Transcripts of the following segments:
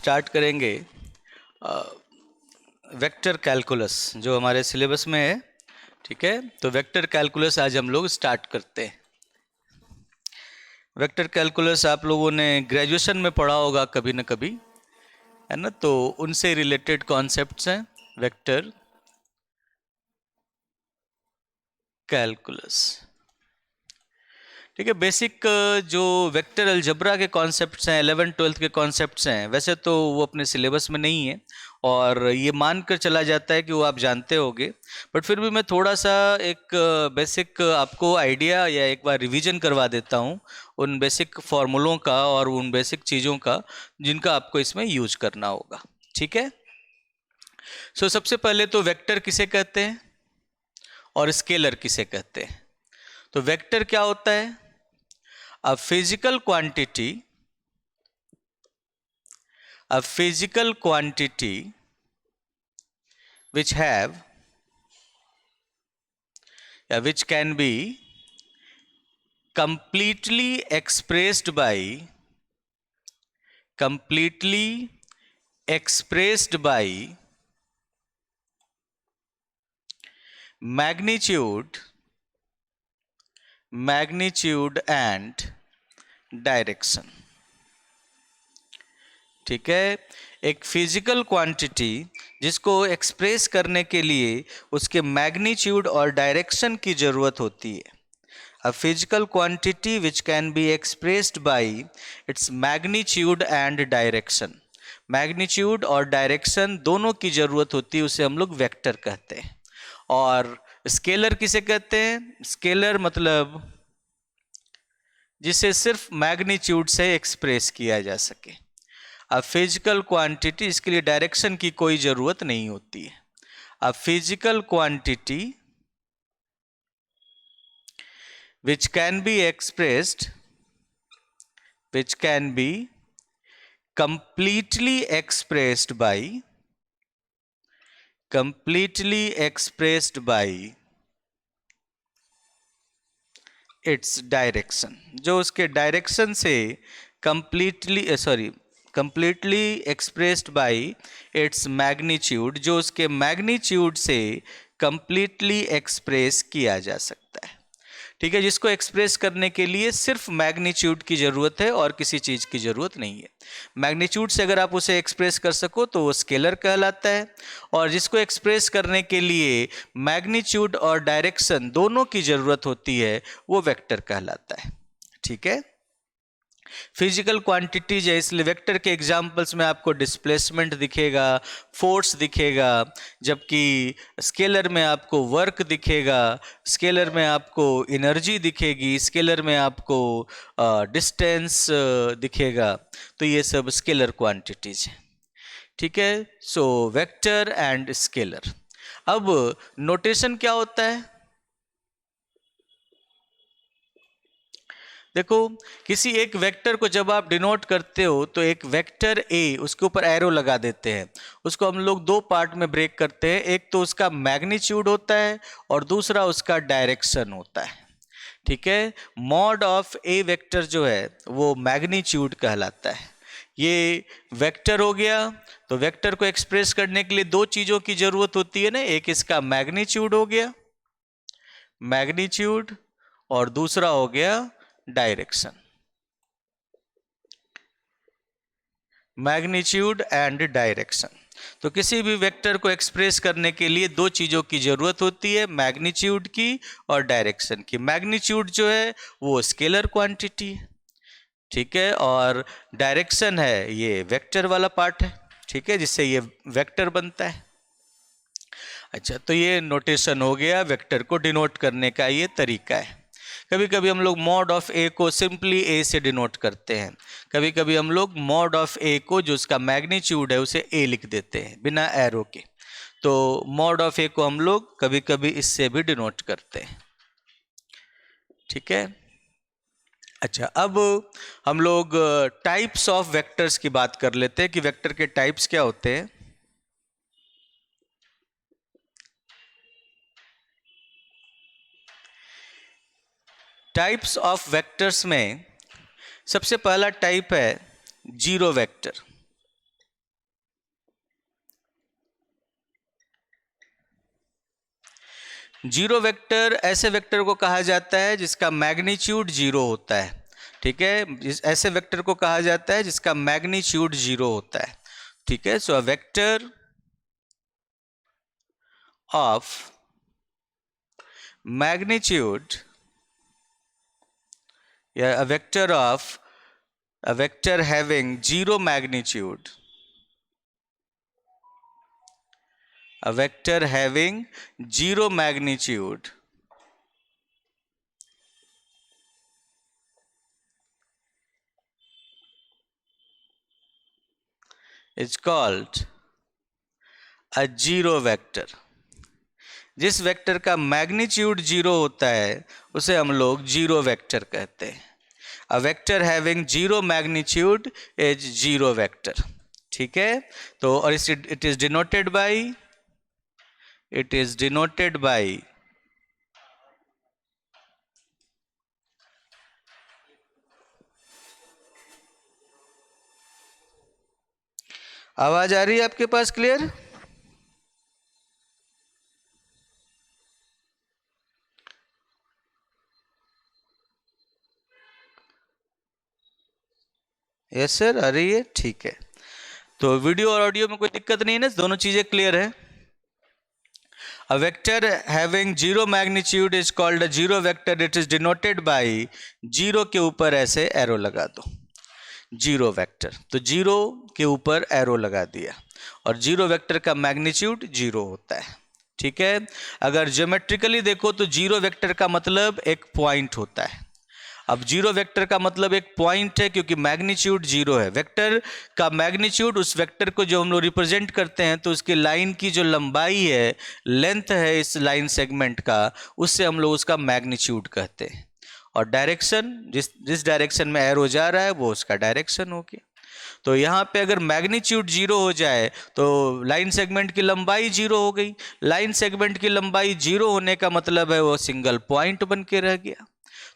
Start करेंगे vector calculus जो हमारे सिलेबस में है। ठीक है, तो वेक्टर कैलकुलस आज हम लोग स्टार्ट करते हैं। वेक्टर कैलकुलस आप लोगों ने ग्रेजुएशन में पढ़ा होगा कभी न कभी, है ना। तो उनसे रिलेटेड कॉन्सेप्ट्स हैं वेक्टर कैलकुलस। ठीक है, बेसिक जो वेक्टर अलजेब्रा के कॉन्सेप्ट्स हैं, 11th-12th के कॉन्सेप्ट्स हैं, वैसे तो वो अपने सिलेबस में नहीं है और ये मानकर चला जाता है कि वो आप जानते होगे, बट फिर भी मैं थोड़ा सा एक बेसिक आपको आइडिया या एक बार रिवीजन करवा देता हूँ उन बेसिक फॉर्मूलों का और उन बेसिक चीज़ों का जिनका आपको इसमें यूज करना होगा। ठीक है, सो सबसे पहले तो वेक्टर किसे कहते हैं और स्केलर किसे कहते हैं। तो वेक्टर क्या होता है? A physical quantity which have which can be completely expressed by magnitude and direction. ठीक है, एक फिजिकल क्वांटिटी जिसको एक्सप्रेस करने के लिए उसके मैग्नीट्यूड और डायरेक्शन की जरूरत होती है। A physical quantity which can be expressed by its magnitude and direction. Magnitude और डायरेक्शन दोनों की जरूरत होती है, उसे हम लोग वेक्टर कहते हैं। और स्केलर किसे कहते हैं? स्केलर मतलब जिसे सिर्फ मैग्नीट्यूड से एक्सप्रेस किया जा सके। अब फिजिकल क्वांटिटी, इसके लिए डायरेक्शन की कोई जरूरत नहीं होती है। अब physical quantity which can be expressed completely expressed by its direction, जो उसके डायरेक्शन से completely expressed by its magnitude, जो उसके मैग्नीट्यूड से कंप्लीटली एक्सप्रेस किया जा सकता है। ठीक है, जिसको एक्सप्रेस करने के लिए सिर्फ मैग्नीट्यूड की जरूरत है और किसी चीज की जरूरत नहीं है। मैग्नीट्यूड से अगर आप उसे एक्सप्रेस कर सको तो वो स्केलर कहलाता है, और जिसको एक्सप्रेस करने के लिए मैग्नीट्यूड और डायरेक्शन दोनों की जरूरत होती है वो वेक्टर कहलाता है। ठीक है, फिजिकल क्वांटिटीज है, इसलिए वेक्टर के एग्जांपल्स में आपको डिस्प्लेसमेंट दिखेगा, फोर्स दिखेगा, जबकि स्केलर में आपको वर्क दिखेगा, स्केलर में आपको एनर्जी दिखेगी, स्केलर में आपको डिस्टेंस दिखेगा। तो ये सब स्केलर क्वांटिटीज हैं। ठीक है, सो वेक्टर एंड स्केलर। अब नोटेशन क्या होता है? देखो, किसी एक वेक्टर को जब आप डिनोट करते हो तो एक वेक्टर ए, उसके ऊपर एरो लगा देते हैं। उसको हम लोग दो पार्ट में ब्रेक करते हैं, एक तो उसका मैग्नीट्यूड होता है और दूसरा उसका डायरेक्शन होता है। ठीक है, मॉड ऑफ ए वेक्टर जो है वो मैग्नीट्यूड कहलाता है। ये वेक्टर हो गया, तो वेक्टर को एक्सप्रेस करने के लिए दो चीजों की जरूरत होती है ना, एक इसका मैग्नीट्यूड हो गया, मैग्नीट्यूड, और दूसरा हो गया डायरेक्शन, मैग्नीट्यूड एंड डायरेक्शन। तो किसी भी वेक्टर को एक्सप्रेस करने के लिए दो चीजों की जरूरत होती है, मैग्नीट्यूड की और डायरेक्शन की। मैग्नीट्यूड जो है वो स्केलर क्वांटिटी है, ठीक है, और डायरेक्शन है ये वेक्टर वाला पार्ट है, ठीक है, जिससे ये वेक्टर बनता है। अच्छा, तो ये नोटेशन हो गया, वेक्टर को डिनोट करने का ये तरीका है। कभी कभी हम लोग मॉड ऑफ ए को सिंपली ए से डिनोट करते हैं, कभी कभी हम लोग मॉड ऑफ ए को जो उसका मैग्नीट्यूड है उसे ए लिख देते हैं बिना एरो के। तो मॉड ऑफ ए को हम लोग कभी कभी इससे भी डिनोट करते हैं। ठीक है, अच्छा, अब हम लोग टाइप्स ऑफ वेक्टर्स की बात कर लेते हैं कि वेक्टर के टाइप्स क्या होते हैं। टाइप्स ऑफ वेक्टर्स में सबसे पहला टाइप है जीरो वेक्टर। जीरो वेक्टर ऐसे वेक्टर को कहा जाता है जिसका मैग्नीट्यूड जीरो होता है। ठीक है, ऐसे वेक्टर को कहा जाता है जिसका मैग्नीट्यूड जीरो होता है। ठीक है, सो अ वेक्टर ऑफ मैग्नीट्यूड या a vector having zero magnitude, a vector having zero magnitude is called a zero vector। जिस वेक्टर का मैग्नीट्यूड जीरो होता है उसे हम लोग जीरो वेक्टर कहते हैं। A vector having zero magnitude is zero vector. ठीक है, तो और इट इज डिनोटेड बाय आवाज आ रही है आपके पास क्लियर? यस सर, आ रही है, ठीक है। तो वीडियो और ऑडियो में कोई दिक्कत नहीं है ना, दोनों चीजें क्लियर है। A vector having zero magnitude is called a zero vector. It is denoted by zero के ऊपर ऐसे एरो लगा दो, जीरो वेक्टर। तो जीरो के ऊपर एरो लगा दिया और जीरो वेक्टर का मैग्नीट्यूड जीरो होता है। ठीक है, अगर ज्योमेट्रिकली देखो तो जीरो वेक्टर का मतलब एक पॉइंट होता है। अब जीरो वेक्टर का मतलब एक पॉइंट है क्योंकि मैग्नीट्यूड जीरो है। वेक्टर का मैग्नीट्यूड, उस वेक्टर को जो हम लोग रिप्रेजेंट करते हैं तो उसकी लाइन की जो लंबाई है, लेंथ है इस लाइन सेगमेंट का, उससे हम लोग उसका मैग्नीट्यूड कहते हैं। और डायरेक्शन, जिस डायरेक्शन में एरो जा रहा है वो उसका डायरेक्शन हो गया। तो यहाँ पे अगर मैग्नीट्यूड जीरो हो जाए तो लाइन सेगमेंट की लंबाई जीरो हो गई। लाइन सेगमेंट की लंबाई जीरो होने का मतलब है वो सिंगल पॉइंट बन के रह गया।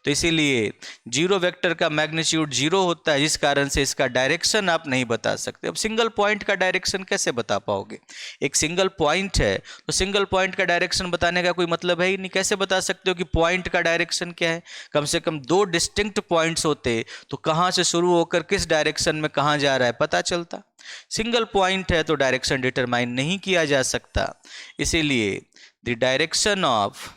तो इसीलिए जीरो वेक्टर का मैग्नीट्यूड जीरो होता है, जिस कारण से इसका डायरेक्शन आप नहीं बता सकते। अब सिंगल पॉइंट का डायरेक्शन कैसे बता पाओगे? एक सिंगल पॉइंट है तो सिंगल पॉइंट का डायरेक्शन बताने का कोई मतलब है ही नहीं। कैसे बता सकते हो कि पॉइंट का डायरेक्शन क्या है? कम से कम दो डिस्टिंक्ट पॉइंट्स होते तो कहाँ से शुरू होकर किस डायरेक्शन में कहाँ जा रहा है पता चलता। सिंगल पॉइंट है तो डायरेक्शन डिटरमाइन नहीं किया जा सकता। इसीलिए the direction of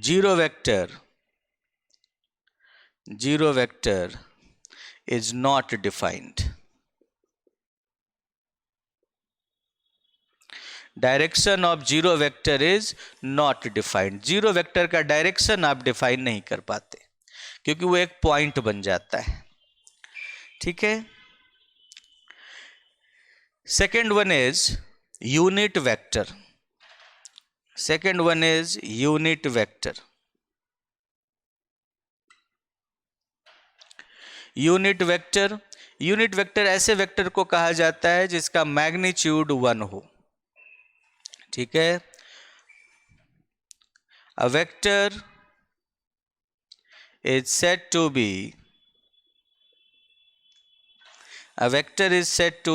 zero vector is not defined। Direction of zero vector is not defined. Zero vector का डायरेक्शन आप डिफाइन नहीं कर पाते क्योंकि वो एक पॉइंट बन जाता है। ठीक है, second one is unit vector. Second one is unit vector. Unit vector ऐसे वेक्टर को कहा जाता है जिसका मैग्नीट्यूड वन हो। ठीक है, a vector is said to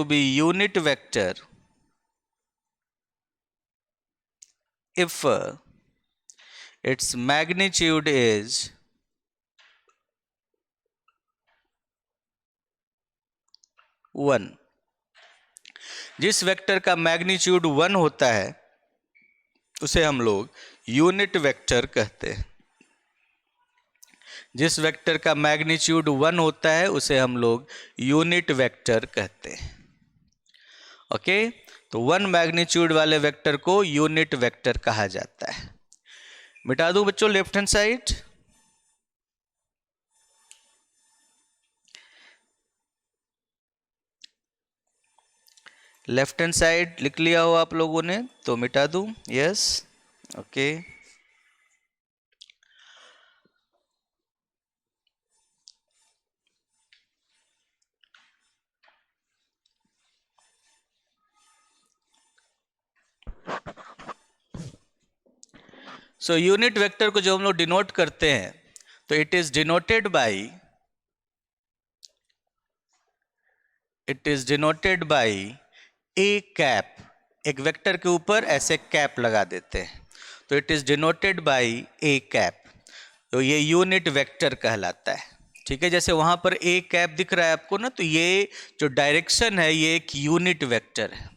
be unit vector if its magnitude is 1। जिस वेक्टर का मैग्नीट्यूड 1 होता है उसे हम लोग यूनिट वेक्टर कहते हैं। जिस वेक्टर का मैग्नीट्यूड 1 होता है उसे हम लोग यूनिट वेक्टर कहते हैं। ओके, तो 1 मैग्नीट्यूड वाले वेक्टर को यूनिट वेक्टर कहा जाता है। मिटा दूं बच्चों left hand side? Left hand side लिख लिया हो आप लोगों ने तो मिटा दूं? Yes, okay. So unit vector को जो हम लोग डिनोट करते हैं तो it is denoted by A cap. एक वेक्टर के ऊपर ऐसे कैप लगा देते हैं, तो it is denoted by A cap, तो ये यूनिट वेक्टर कहलाता है। ठीक है, जैसे वहां पर ए कैप दिख रहा है आपको ना, तो ये जो डायरेक्शन है ये एक यूनिट वेक्टर है,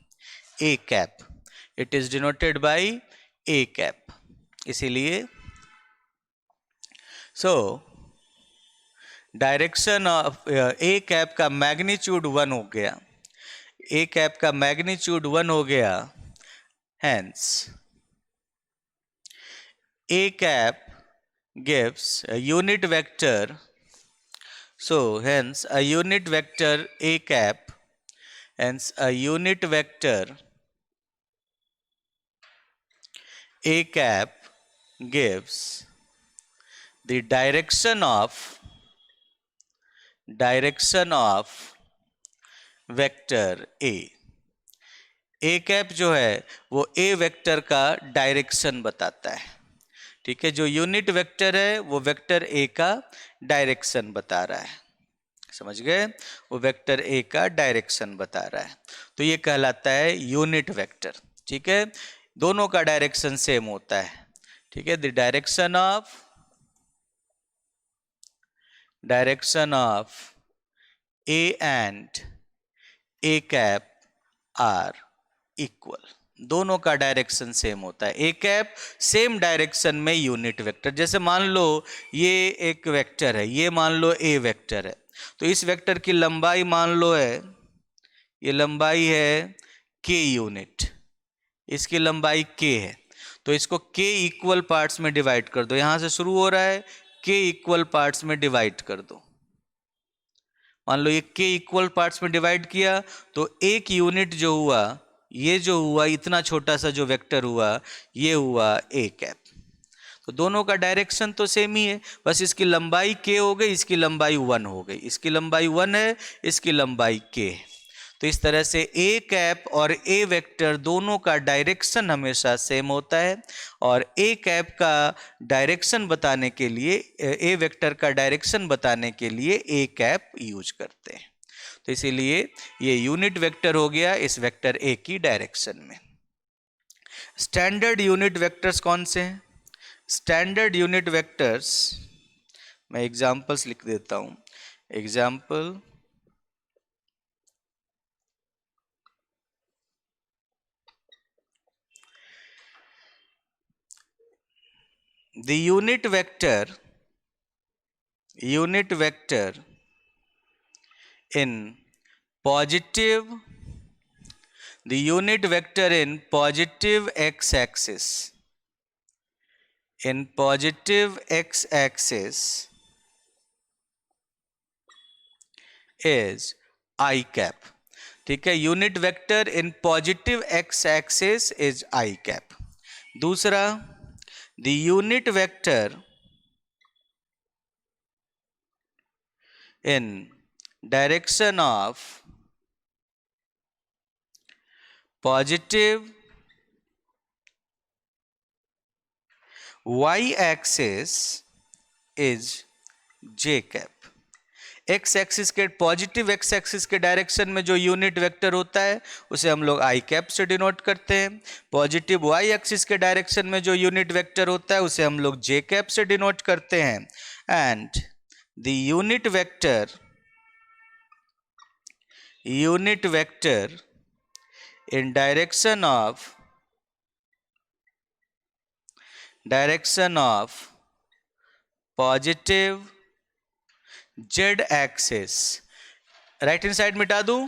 A cap, it is denoted by A cap. इसीलिए so direction of A cap का मैग्नीट्यूड 1 हो गया, ए कैप का मैग्नीट्यूड 1 हो गया, hence A cap gives a unit vector, so hence a unit vector a cap, hence a unit vector a cap gives the direction of vector a। A cap जो है वो ए vector का direction बताता है। ठीक है, जो यूनिट वेक्टर है वो वेक्टर ए का डायरेक्शन बता रहा है, समझ गए, वो वेक्टर ए का डायरेक्शन बता रहा है, तो ये कहलाता है यूनिट वेक्टर। ठीक है, दोनों का डायरेक्शन सेम होता है। ठीक है, the direction of A and A cap are equal, दोनों का डायरेक्शन सेम होता है। ए कैप सेम डायरेक्शन में यूनिट वेक्टर, जैसे मान लो ये एक वेक्टर है, ये मान लो ए वेक्टर है, तो इस वेक्टर की लंबाई मान लो है, ये लंबाई है के यूनिट, इसकी लंबाई के है, तो इसको के इक्वल पार्ट्स में डिवाइड कर दो, यहां से शुरू हो रहा है, के इक्वल पार्ट्स में डिवाइड कर दो। मान लो ये के इक्वल पार्ट्स में डिवाइड किया तो एक यूनिट जो हुआ, ये जो हुआ इतना छोटा सा जो वेक्टर हुआ, ये हुआ ए कैप। तो दोनों का डायरेक्शन तो सेम ही है, बस इसकी लंबाई के हो गई, इसकी लंबाई 1 हो गई, इसकी लंबाई 1 है, इसकी लंबाई के है। तो इस तरह से ए कैप और ए वेक्टर दोनों का डायरेक्शन हमेशा सेम होता है, और ए कैप का डायरेक्शन बताने के लिए, ए वेक्टर का डायरेक्शन बताने के लिए ए कैप यूज करते हैं। तो इसीलिए ये यूनिट वेक्टर हो गया इस वेक्टर ए की डायरेक्शन में। स्टैंडर्ड यूनिट वेक्टर्स कौन से हैं? स्टैंडर्ड यूनिट वेक्टर्स, मैं एग्जांपल्स लिख देता हूं। Example, the unit vector in positive, the unit vector in positive x-axis, in positive x-axis is I cap। ठीक है, unit vector in positive x axis is I cap. दूसरा, the unit vector in direction of positive y axis is J cap. X axis के, positive x axis के direction में जो unit vector होता है उसे हम लोग आई कैप से डिनोट करते हैं। पॉजिटिव वाई एक्सिस के डायरेक्शन में जो यूनिट वेक्टर होता है उसे हम लोग जे कैप से डिनोट करते हैं। And the unit vector in direction of positive z axis, right hand side मिटा दूं,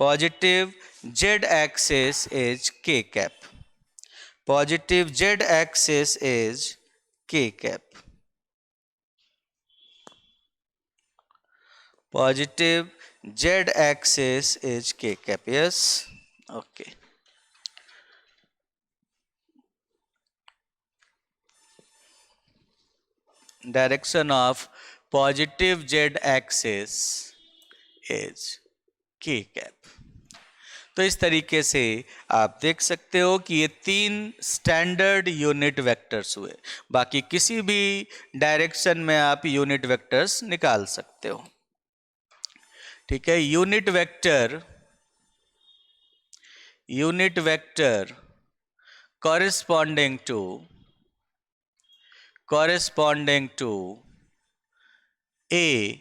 positive z axis is K cap, positive z axis is K cap, positive z axis is K cap. Yes, okay. Direction of positive z axis is K cap. तो इस तरीके से आप देख सकते हो कि ये 3 स्टैंडर्ड यूनिट वेक्टर्स हुए, बाकी किसी भी डायरेक्शन में आप यूनिट वेक्टर्स निकाल सकते हो। ठीक है, unit vector unit vector corresponding to A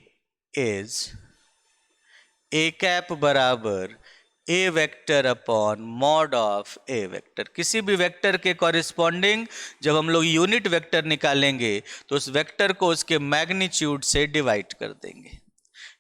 is A cap बराबर A vector upon mod of A vector. किसी भी वेक्टर के कॉरिस्पॉन्डिंग जब हम लोग यूनिट वेक्टर निकालेंगे तो उस वेक्टर को उसके मैग्नीट्यूड से डिवाइड कर देंगे।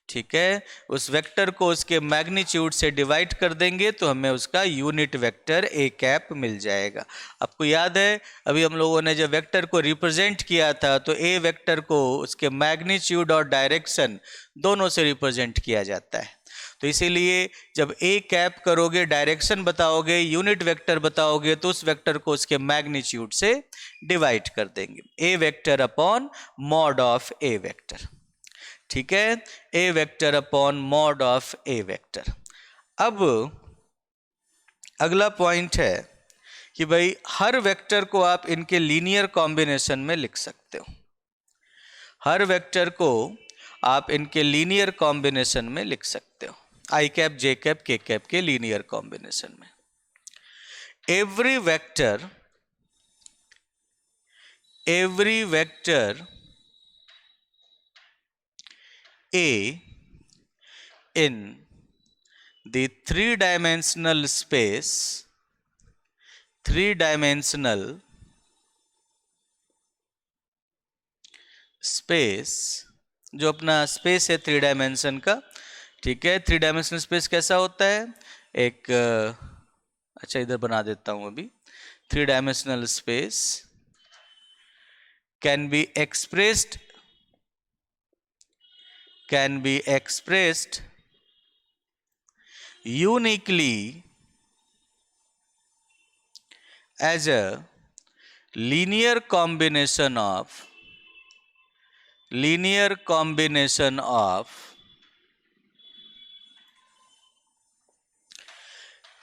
ठीक है, उस वेक्टर को उसके मैग्नीट्यूड से डिवाइड कर देंगे तो हमें उसका यूनिट वेक्टर A कैप मिल जाएगा। आपको याद है अभी हम लोगों ने जब वेक्टर को रिप्रेजेंट किया था तो A वेक्टर को उसके मैग्नीट्यूड और डायरेक्शन दोनों से रिप्रेजेंट किया जाता है। तो इसीलिए जब A कैप करोगे, डायरेक्शन बताओगे, यूनिट वेक्टर बताओगे तो उस वेक्टर को उसके मैग्नीट्यूड से डिवाइड कर देंगे। A vector upon mod of A vector. ठीक है, A vector upon mod of A vector. अब अगला पॉइंट है कि भाई हर वेक्टर को आप इनके लीनियर कॉम्बिनेशन में लिख सकते हो। हर वेक्टर को आप इनके लीनियर कॉम्बिनेशन में लिख सकते हो, आई cap j cap k cap के लीनियर कॉम्बिनेशन में। Every vector A in the three-dimensional space, जो अपना स्पेस है थ्री डायमेंशन का। ठीक है, थ्री डायमेंशनल स्पेस कैसा होता है? एक अच्छा इधर बना देता हूं अभी। Three dimensional space can be expressed uniquely as a linear combination of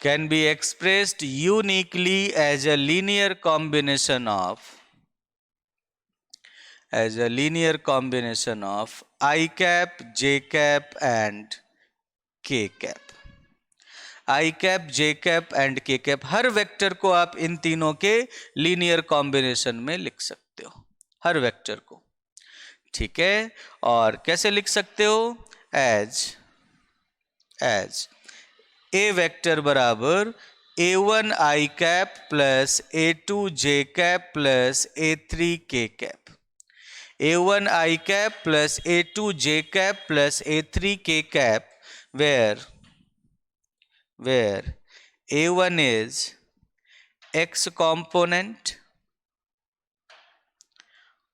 can be expressed uniquely as a linear combination of I cap, J cap and K cap। I cap, J cap and K cap, her vector को आप इन तीनों के linear combination में लिख सकते हो, हर vector को। ठीक है, और कैसे लिख सकते हो? एज A वेक्टर बराबर A1 I cap plus A2 J cap plus A3 K cap. A1 I cap plus A2 J cap plus A3 K cap, where A1 is X component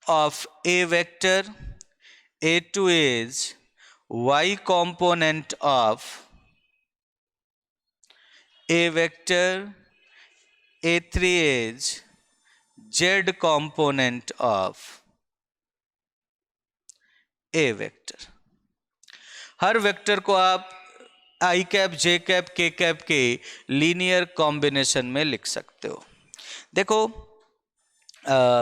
of A vector, A2 is Y component of A vector, A3 is Z component of A vector. Her vector को आप आई cap, j cap, k cap के linear combination में लिख सकते हो। देखो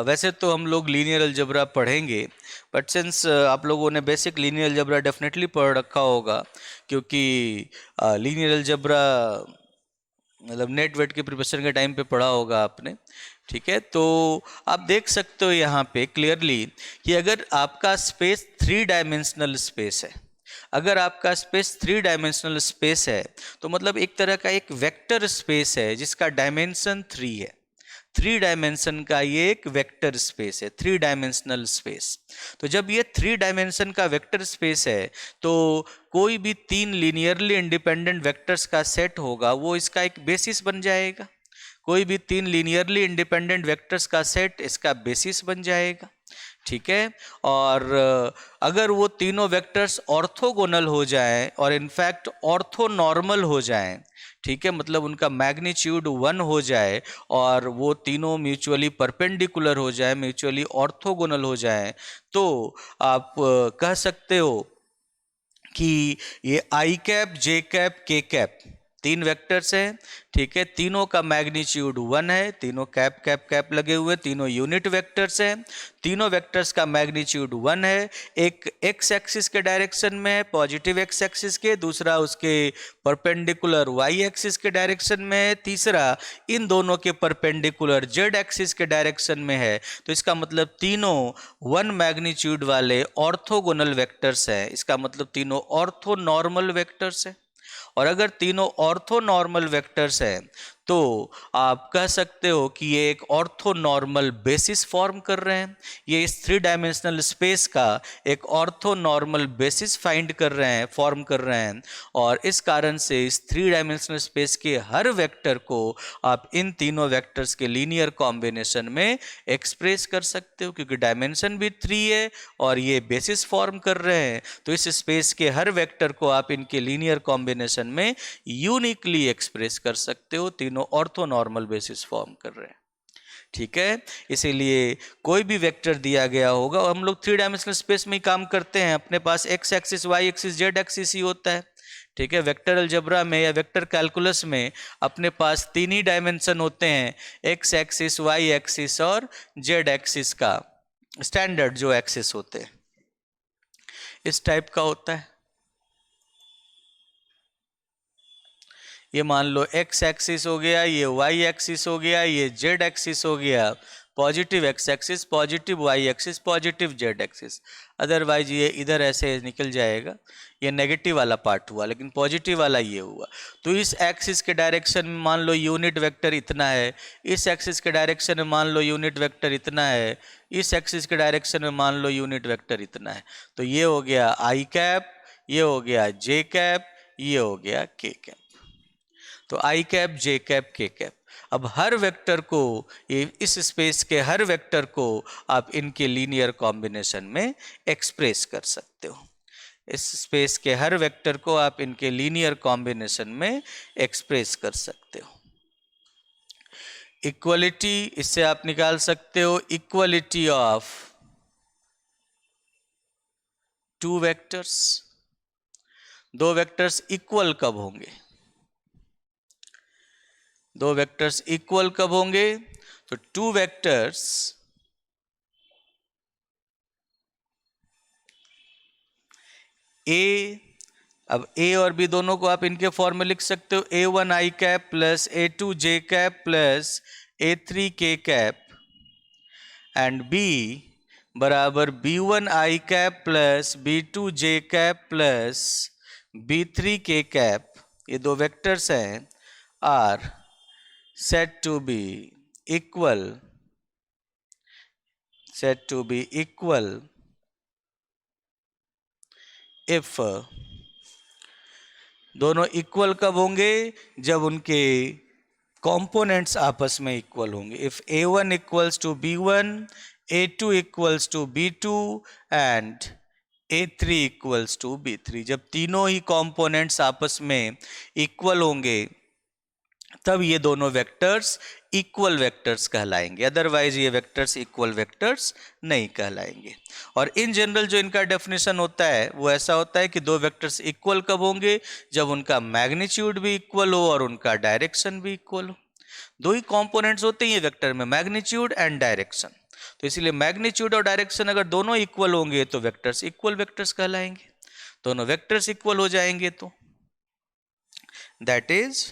वैसे तो हम लोग लीनियर अलजेब्रा पढ़ेंगे, बट सिंस आप लोगों ने बेसिक लीनियर अलजेब्रा डेफिनेटली पढ़ रखा होगा, क्योंकि लीनियर अलजेब्रा मतलब नेट वेट के प्रिपरेशन के टाइम पे पढ़ा होगा आपने। ठीक है, तो आप देख सकते हो यहाँ पे क्लियरली कि अगर आपका स्पेस थ्री डायमेंशनल स्पेस है, अगर आपका स्पेस थ्री डायमेंशनल स्पेस है तो मतलब एक तरह का एक वेक्टर स्पेस है जिसका डायमेंशन थ्री है। थ्री डायमेंशन का ये एक वेक्टर स्पेस है, थ्री डायमेंशनल स्पेस। तो जब ये थ्री डायमेंशन का वेक्टर स्पेस है तो कोई भी तीन लीनियरली इंडिपेंडेंट वेक्टर्स का सेट होगा वो इसका एक बेसिस बन जाएगा। कोई भी तीन लीनियरली इंडिपेंडेंट वेक्टर्स का सेट इसका बेसिस बन जाएगा। ठीक है, और अगर वो तीनों वेक्टर्स ऑर्थोगोनल हो जाएं और इनफैक्ट ऑर्थोनॉर्मल हो जाएं, ठीक है, मतलब उनका मैग्नीट्यूड 1 हो जाए और वो तीनों म्यूचुअली परपेंडिकुलर हो जाए, म्यूचुअली ऑर्थोगोनल हो जाए, तो आप कह सकते हो कि ये आई cap, j cap, k cap तीन वेक्टर्स हैं, ठीक है, तीनों का मैग्नीट्यूड 1 है, तीनों कैप कैप कैप लगे हुए, तीनों यूनिट वेक्टर्स हैं, तीनों वेक्टर्स का मैग्नीट्यूड 1 है। एक एक्स एक्सिस के डायरेक्शन में है, पॉजिटिव एक्स एक्सिस के, दूसरा उसके परपेंडिकुलर वाई एक्सिस के डायरेक्शन में है, तीसरा इन दोनों के परपेंडिकुलर जेड एक्सिस के डायरेक्शन में है। तो इसका मतलब तीनों 1 मैग्नीट्यूड वाले ऑर्थोगोनल वेक्टर्स हैं। इसका मतलब तीनों ऑर्थोनॉर्मल वेक्टर्स हैं। और अगर तीनों ऑर्थोनॉर्मल वेक्टर्स हैं तो आप कह सकते हो कि ये एक ऑर्थोनॉर्मल बेसिस फॉर्म कर रहे हैं। ये इस 3 डायमेंशनल स्पेस का एक ऑर्थोनॉर्मल बेसिस फाइंड कर रहे हैं, फॉर्म कर रहे हैं। और इस कारण से इस 3 डायमेंशनल स्पेस के हर वेक्टर को आप इन तीनों वेक्टर्स के लीनियर कॉम्बिनेशन में एक्सप्रेस कर सकते हो, क्योंकि डायमेंशन भी 3 है और ये बेसिस फॉर्म कर रहे हैं। तो इस स्पेस के हर वेक्टर को आप इनके लीनियर कॉम्बिनेशन में यूनिकली एक्सप्रेस कर सकते हो। तीनों ऑर्थोनॉर्मल बेसिस फॉर्म कर रहे हैं, ठीक है। इसीलिए कोई भी वेक्टर दिया गया होगा, और हम लोग 3 डायमेंशनल स्पेस में ही काम करते हैं, अपने पास x axis y axis z axis ही होता है, ठीक है। वेक्टर अलजेब्रा में या वेक्टर कैलकुलस में अपने पास 3 ही डायमेंशन होते हैं, एक्स एक्सिस वाई एक्सिस और जेड एक्सिस का स्टैंडर्ड जो एक्सिस होते हैं इस टाइप का होता है। ये मान लो एक्स एक्सिस हो गया, ये वाई एक्सिस हो गया, ये जेड एक्सिस हो गया, positive x axis, positive y axis, positive z axis. Otherwise ये इधर ऐसे निकल जाएगा, ये नेगेटिव वाला पार्ट हुआ, लेकिन पॉजिटिव वाला ये हुआ। तो इस एक्सिस के डायरेक्शन में मान लो यूनिट वेक्टर इतना है, इस एक्सिस के डायरेक्शन में मान लो यूनिट वेक्टर इतना है, इस एक्सिस के डायरेक्शन में मान लो यूनिट वेक्टर इतना है। तो ये हो गया आई कैप, ये हो गया जे कैप, ये हो गया के कैप। तो आई cap j cap k cap. अब हर वेक्टर को, ये इस स्पेस के हर वेक्टर को आप इनके लीनियर कॉम्बिनेशन में एक्सप्रेस कर सकते हो। इस स्पेस के हर वेक्टर को आप इनके लीनियर कॉम्बिनेशन में एक्सप्रेस कर सकते हो। इक्वलिटी, इससे आप निकाल सकते हो equality of 2 vectors. 2 vectors equal कब होंगे? 2 वेक्टर्स इक्वल कब होंगे? तो 2 वेक्टर्स ए, अब ए और बी दोनों को आप इनके फॉर्म में लिख सकते हो, A1 I cap plus A2 J cap plus A3 K cap, and B बराबर B1 आई कैप प्लस B2 जे कैप प्लस B3 के कैप। ये 2 वेक्टर्स हैं, are said to be equal if दोनों इक्वल कब होंगे? जब उनके कंपोनेंट्स आपस में इक्वल होंगे। If A1 equals to B1, A2 equals to B2 and A3 equals to B3। जब तीनों ही कंपोनेंट्स आपस में इक्वल होंगे तब ये दोनों वेक्टर्स इक्वल वेक्टर्स कहलाएंगे, अदरवाइज ये वेक्टर्स इक्वल वेक्टर्स नहीं कहलाएंगे। और इन जनरल जो इनका डेफिनेशन होता है वो ऐसा होता है कि 2 वेक्टर्स इक्वल कब होंगे? जब उनका मैग्नीट्यूड भी इक्वल हो और उनका डायरेक्शन भी इक्वल हो। 2 ही कंपोनेंट्स होते हैं वेक्टर में, मैग्नीट्यूड एंड डायरेक्शन। तो इसीलिए मैग्नीट्यूड और डायरेक्शन अगर दोनों इक्वल होंगे तो वेक्टर्स इक्वल वेक्टर्स कहलाएंगे। दोनों वेक्टर्स इक्वल हो जाएंगे तो that is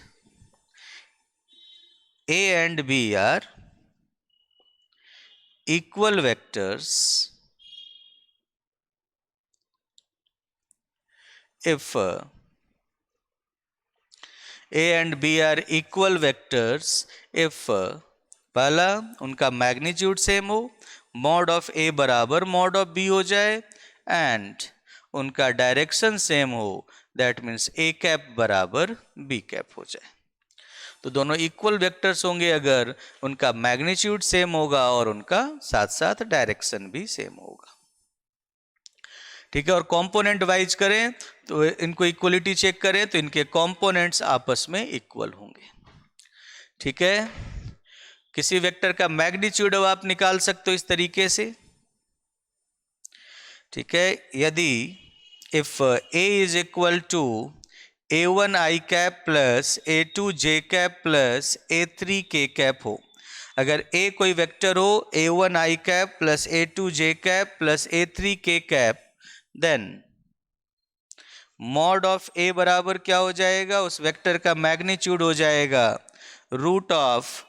A and B are equal vectors if A and B are equal vectors if पहला उनका मैग्नीट्यूड सेम हो, मॉड ऑफ A बराबर मॉड ऑफ B हो जाए, एंड उनका डायरेक्शन सेम हो, दैट मीन्स A कैप बराबर B cap हो जाए। तो दोनों इक्वल वेक्टर्स होंगे अगर उनका मैग्नीट्यूड सेम होगा और उनका साथ साथ डायरेक्शन भी सेम होगा, ठीक है। और कंपोनेंट वाइज करें तो इनको इक्वलिटी चेक करें तो इनके कंपोनेंट्स आपस में इक्वल होंगे, ठीक है। किसी वेक्टर का मैग्नीट्यूड आप निकाल सकते हो इस तरीके से, ठीक है। यदि if A is equal to A1 I cap plus A2 J cap plus A3 K cap हो। अगर A कोई वेक्टर हो A1 I cap plus A2 J cap plus A3 K cap, then mod of A बराबर क्या हो जाएगा, उस vector का मैग्नीट्यूड हो जाएगा root of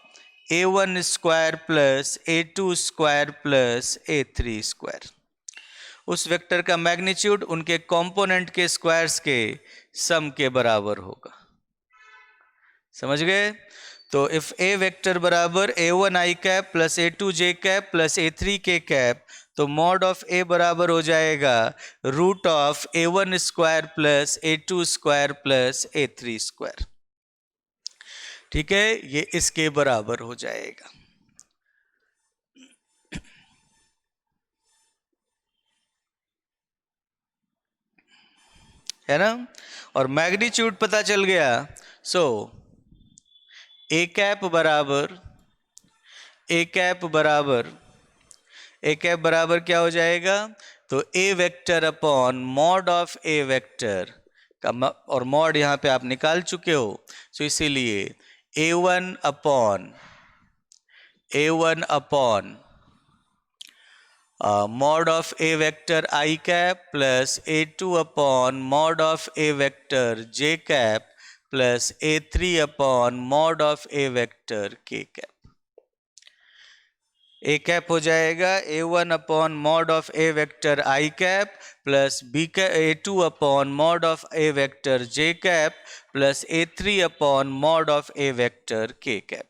A1 square plus A2 square plus A3 square. उस वेक्टर का मैग्नीट्यूड उनके कंपोनेंट के स्क्वायर्स के सम के बराबर होगा। समझ गए? तो इफ ए वेक्टर बराबर A1 I cap plus A2 J cap plus A3 K cap, तो मॉड ऑफ ए बराबर हो जाएगा root of A1 square plus A2 square plus A3 square. ठीक है, ये इसके बराबर हो जाएगा। है ना? और मैग्नीट्यूड पता चल गया। सो ए कैप बराबर क्या हो जाएगा, तो A vector upon mod of A vector का, और मॉड यहां पे आप निकाल चुके हो, सो इसीलिए A1 upon mod of a vector I cap plus A2 upon mod of a vector J cap plus A3 upon mod of a vector K cap। A cap हो जाएगा A1 upon mod of a vector I cap plus A2 upon mod of a vector J cap plus A3 upon mod of a vector K cap।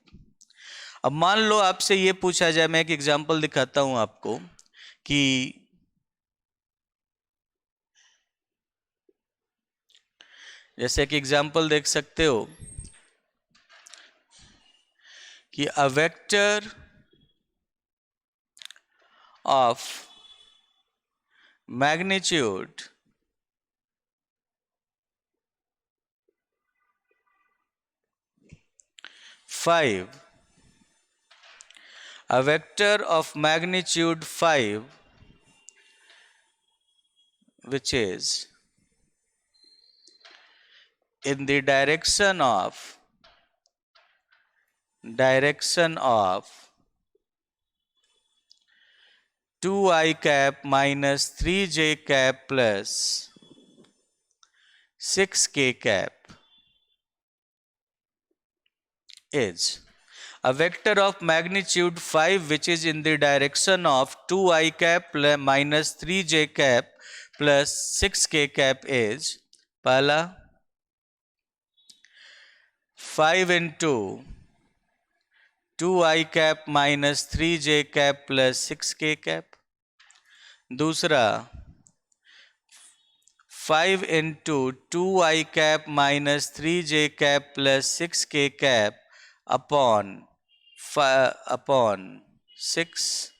अब मान लो आपसे ये पूछा जाए, मैं एक एग्जांपल दिखाता हूं आपको कि जैसे कि एग्जाम्पल देख सकते हो कि a vector of magnitude 5, a vector of magnitude 5 which is in the direction of 2I cap minus 3J cap plus 6K cap is a vector of magnitude 5 which is in the direction of 2I cap minus 3J cap plus 6K cap is, पहला 5 into 2I cap minus 3J cap plus 6K cap, दूसरा 5 into 2I cap minus 3J cap plus 6K cap upon 6,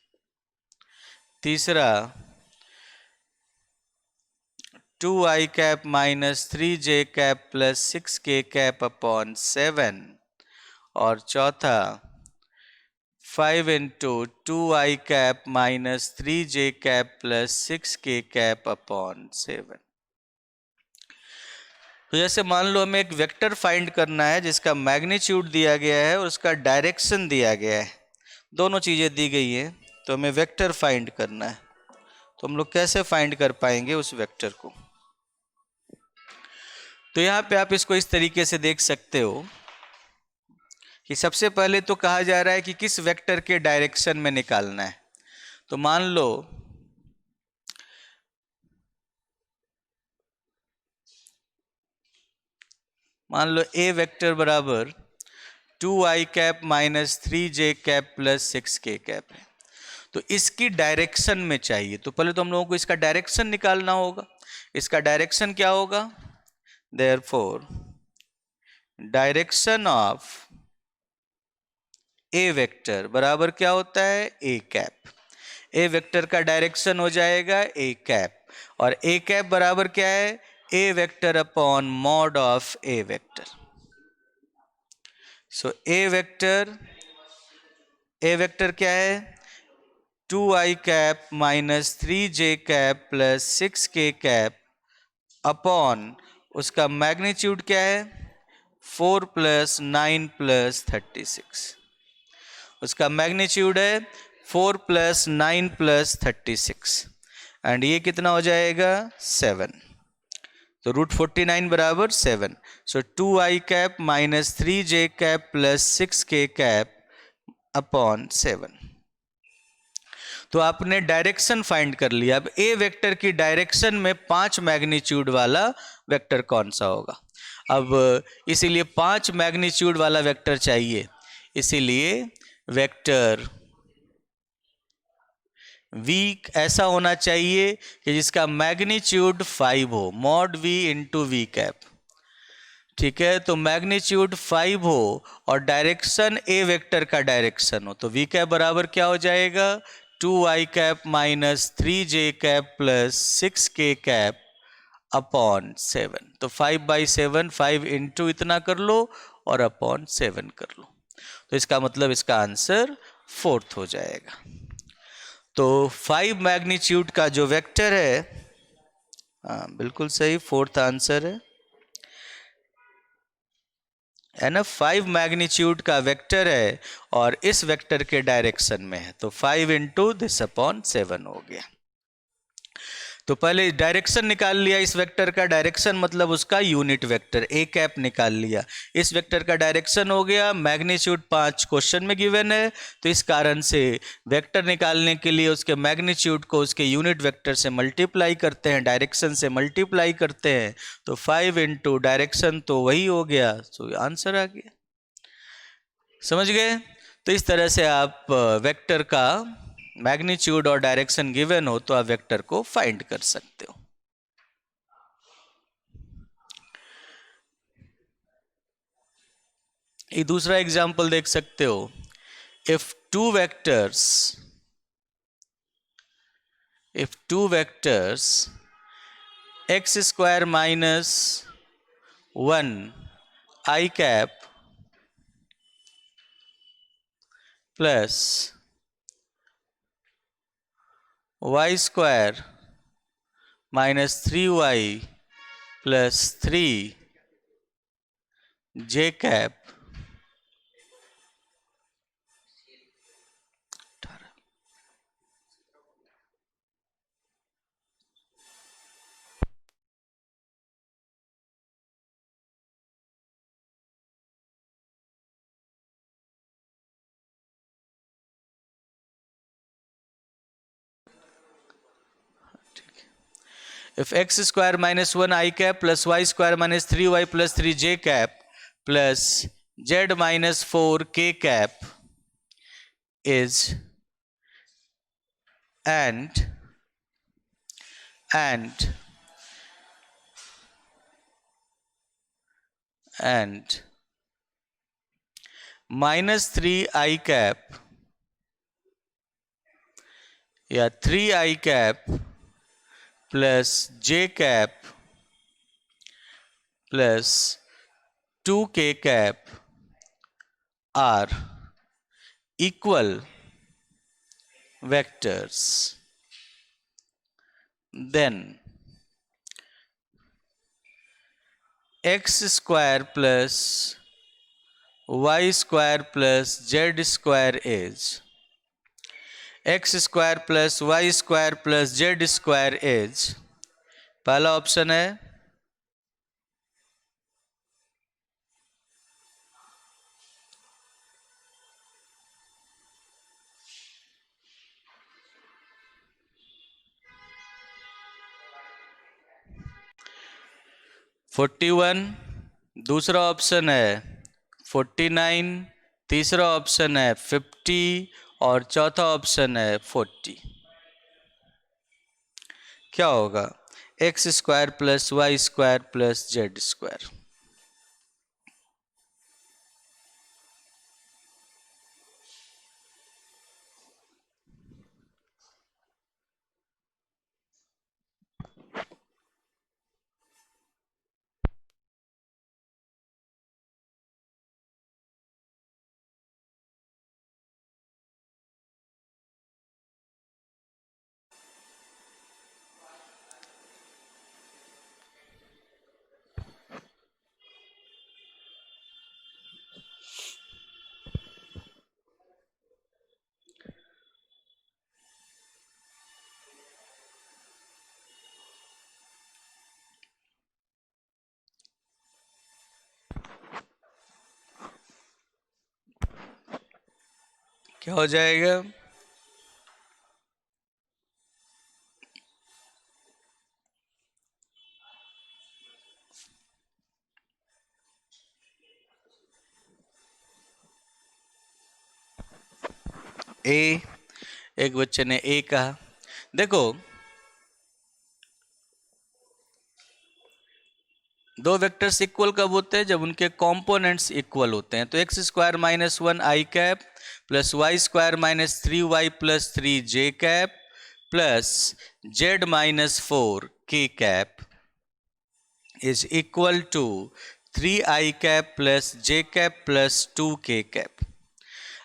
तीसरा 2I cap minus 3J cap plus 6K cap upon 7, और चौथा 5 into 2I cap minus 3J cap plus 6K cap upon 7। तो जैसे मान लो हमें एक vector find करना है जिसका मैग्नीट्यूड दिया गया है और उसका डायरेक्शन दिया गया है, दोनों चीज़ें दी गई हैं, तो हमें वेक्टर फाइंड करना है। तो हम लोग कैसे फाइंड कर पाएंगे उस वेक्टर को? तो यहाँ पे आप इसको इस तरीके से देख सकते हो कि सबसे पहले तो कहा जा रहा है कि किस वेक्टर के डायरेक्शन में निकालना है। तो मान लो ए वेक्टर बराबर 2I cap minus 3J cap plus 6K cap है, तो इसकी डायरेक्शन में चाहिए। तो पहले तो हम लोगों को इसका डायरेक्शन निकालना होगा। इसका डायरेक्शन क्या होगा? Therefore direction of A vector बराबर क्या होता है? A cap. ए वेक्टर का डायरेक्शन हो जाएगा ए कैप, और ए कैप बराबर क्या है? A vector upon mod of A vector. So A vector क्या है? 2I cap minus 3J cap plus 6K cap upon उसका मैग्नीट्यूड क्या है? 4 + 9 + 36। उसका मैग्नीट्यूड है 4 + 9 + 36 एंड ये कितना हो जाएगा? 7। तो √49 बराबर 7। सो 2i cap minus 3j cap plus 6k cap upon 7। तो आपने डायरेक्शन फाइंड कर लिया। अब ए वेक्टर की डायरेक्शन में 5 मैग्नीट्यूड वाला वेक्टर कौन सा होगा? अब इसीलिए 5 मैग्नीट्यूड वाला वेक्टर चाहिए, इसीलिए वेक्टर v ऐसा होना चाहिए कि जिसका मैग्नीट्यूड 5 हो, mod v into v cap. ठीक है, तो मैग्नीट्यूड 5 हो और डायरेक्शन ए वेक्टर का डायरेक्शन हो, तो वी कैप बराबर क्या हो जाएगा? 2i cap minus 3j cap plus 6k cap upon 7। तो 5/7, 5 इंटू इतना कर लो और अपॉन 7 कर लो, तो इसका मतलब इसका आंसर 4th हो जाएगा। तो 5 मैग्नीट्यूड का जो वेक्टर है, हाँ बिल्कुल सही, 4th आंसर है ना। 5 मैग्नीट्यूड का वेक्टर है और इस वेक्टर के डायरेक्शन में है, तो 5 इंटू दिस अपॉन 7 हो गया। तो पहले डायरेक्शन निकाल लिया इस वेक्टर का, डायरेक्शन मतलब उसका यूनिट वेक्टर ए कैप निकाल लिया। इस वेक्टर का डायरेक्शन हो गया, मैग्नीट्यूड 5 क्वेश्चन में गिवन है, तो इस कारण से वेक्टर निकालने के लिए उसके मैग्नीट्यूड को उसके यूनिट वेक्टर से मल्टीप्लाई करते हैं, डायरेक्शन से मल्टीप्लाई करते हैं, तो 5 इंटू डायरेक्शन तो वही हो गया, तो आंसर आ गया। समझ गए? तो इस तरह से आप वेक्टर का मैग्नीट्यूड और डायरेक्शन गिवन हो तो आप वेक्टर को फाइंड कर सकते हो। ये दूसरा एग्जाम्पल देख सकते हो। If two vectors x square minus 1 i cap plus y square minus 3y plus 3j cap if x square minus 1 I cap plus y square minus 3y plus 3j cap plus z minus 4 k cap is and minus 3 I cap या 3 I cap plus j cap plus 2k cap are equal vectors, then x square plus y square plus z square is x square plus y square plus z square is, पहला option है 41, दूसरा option है 49, तीसरा option है 50 और चौथा option है 40। क्या होगा? X square plus y square plus z square. क्या हो जाएगा? ए, एक बच्चे ने ए कहा। देखो, दो वेक्टर्स इक्वल कब होते हैं? जब उनके कंपोनेंट्स इक्वल होते हैं। तो x square minus one i cap plus y square minus three y plus three j cap plus z minus four k cap is equal to three i cap plus j cap plus two k cap.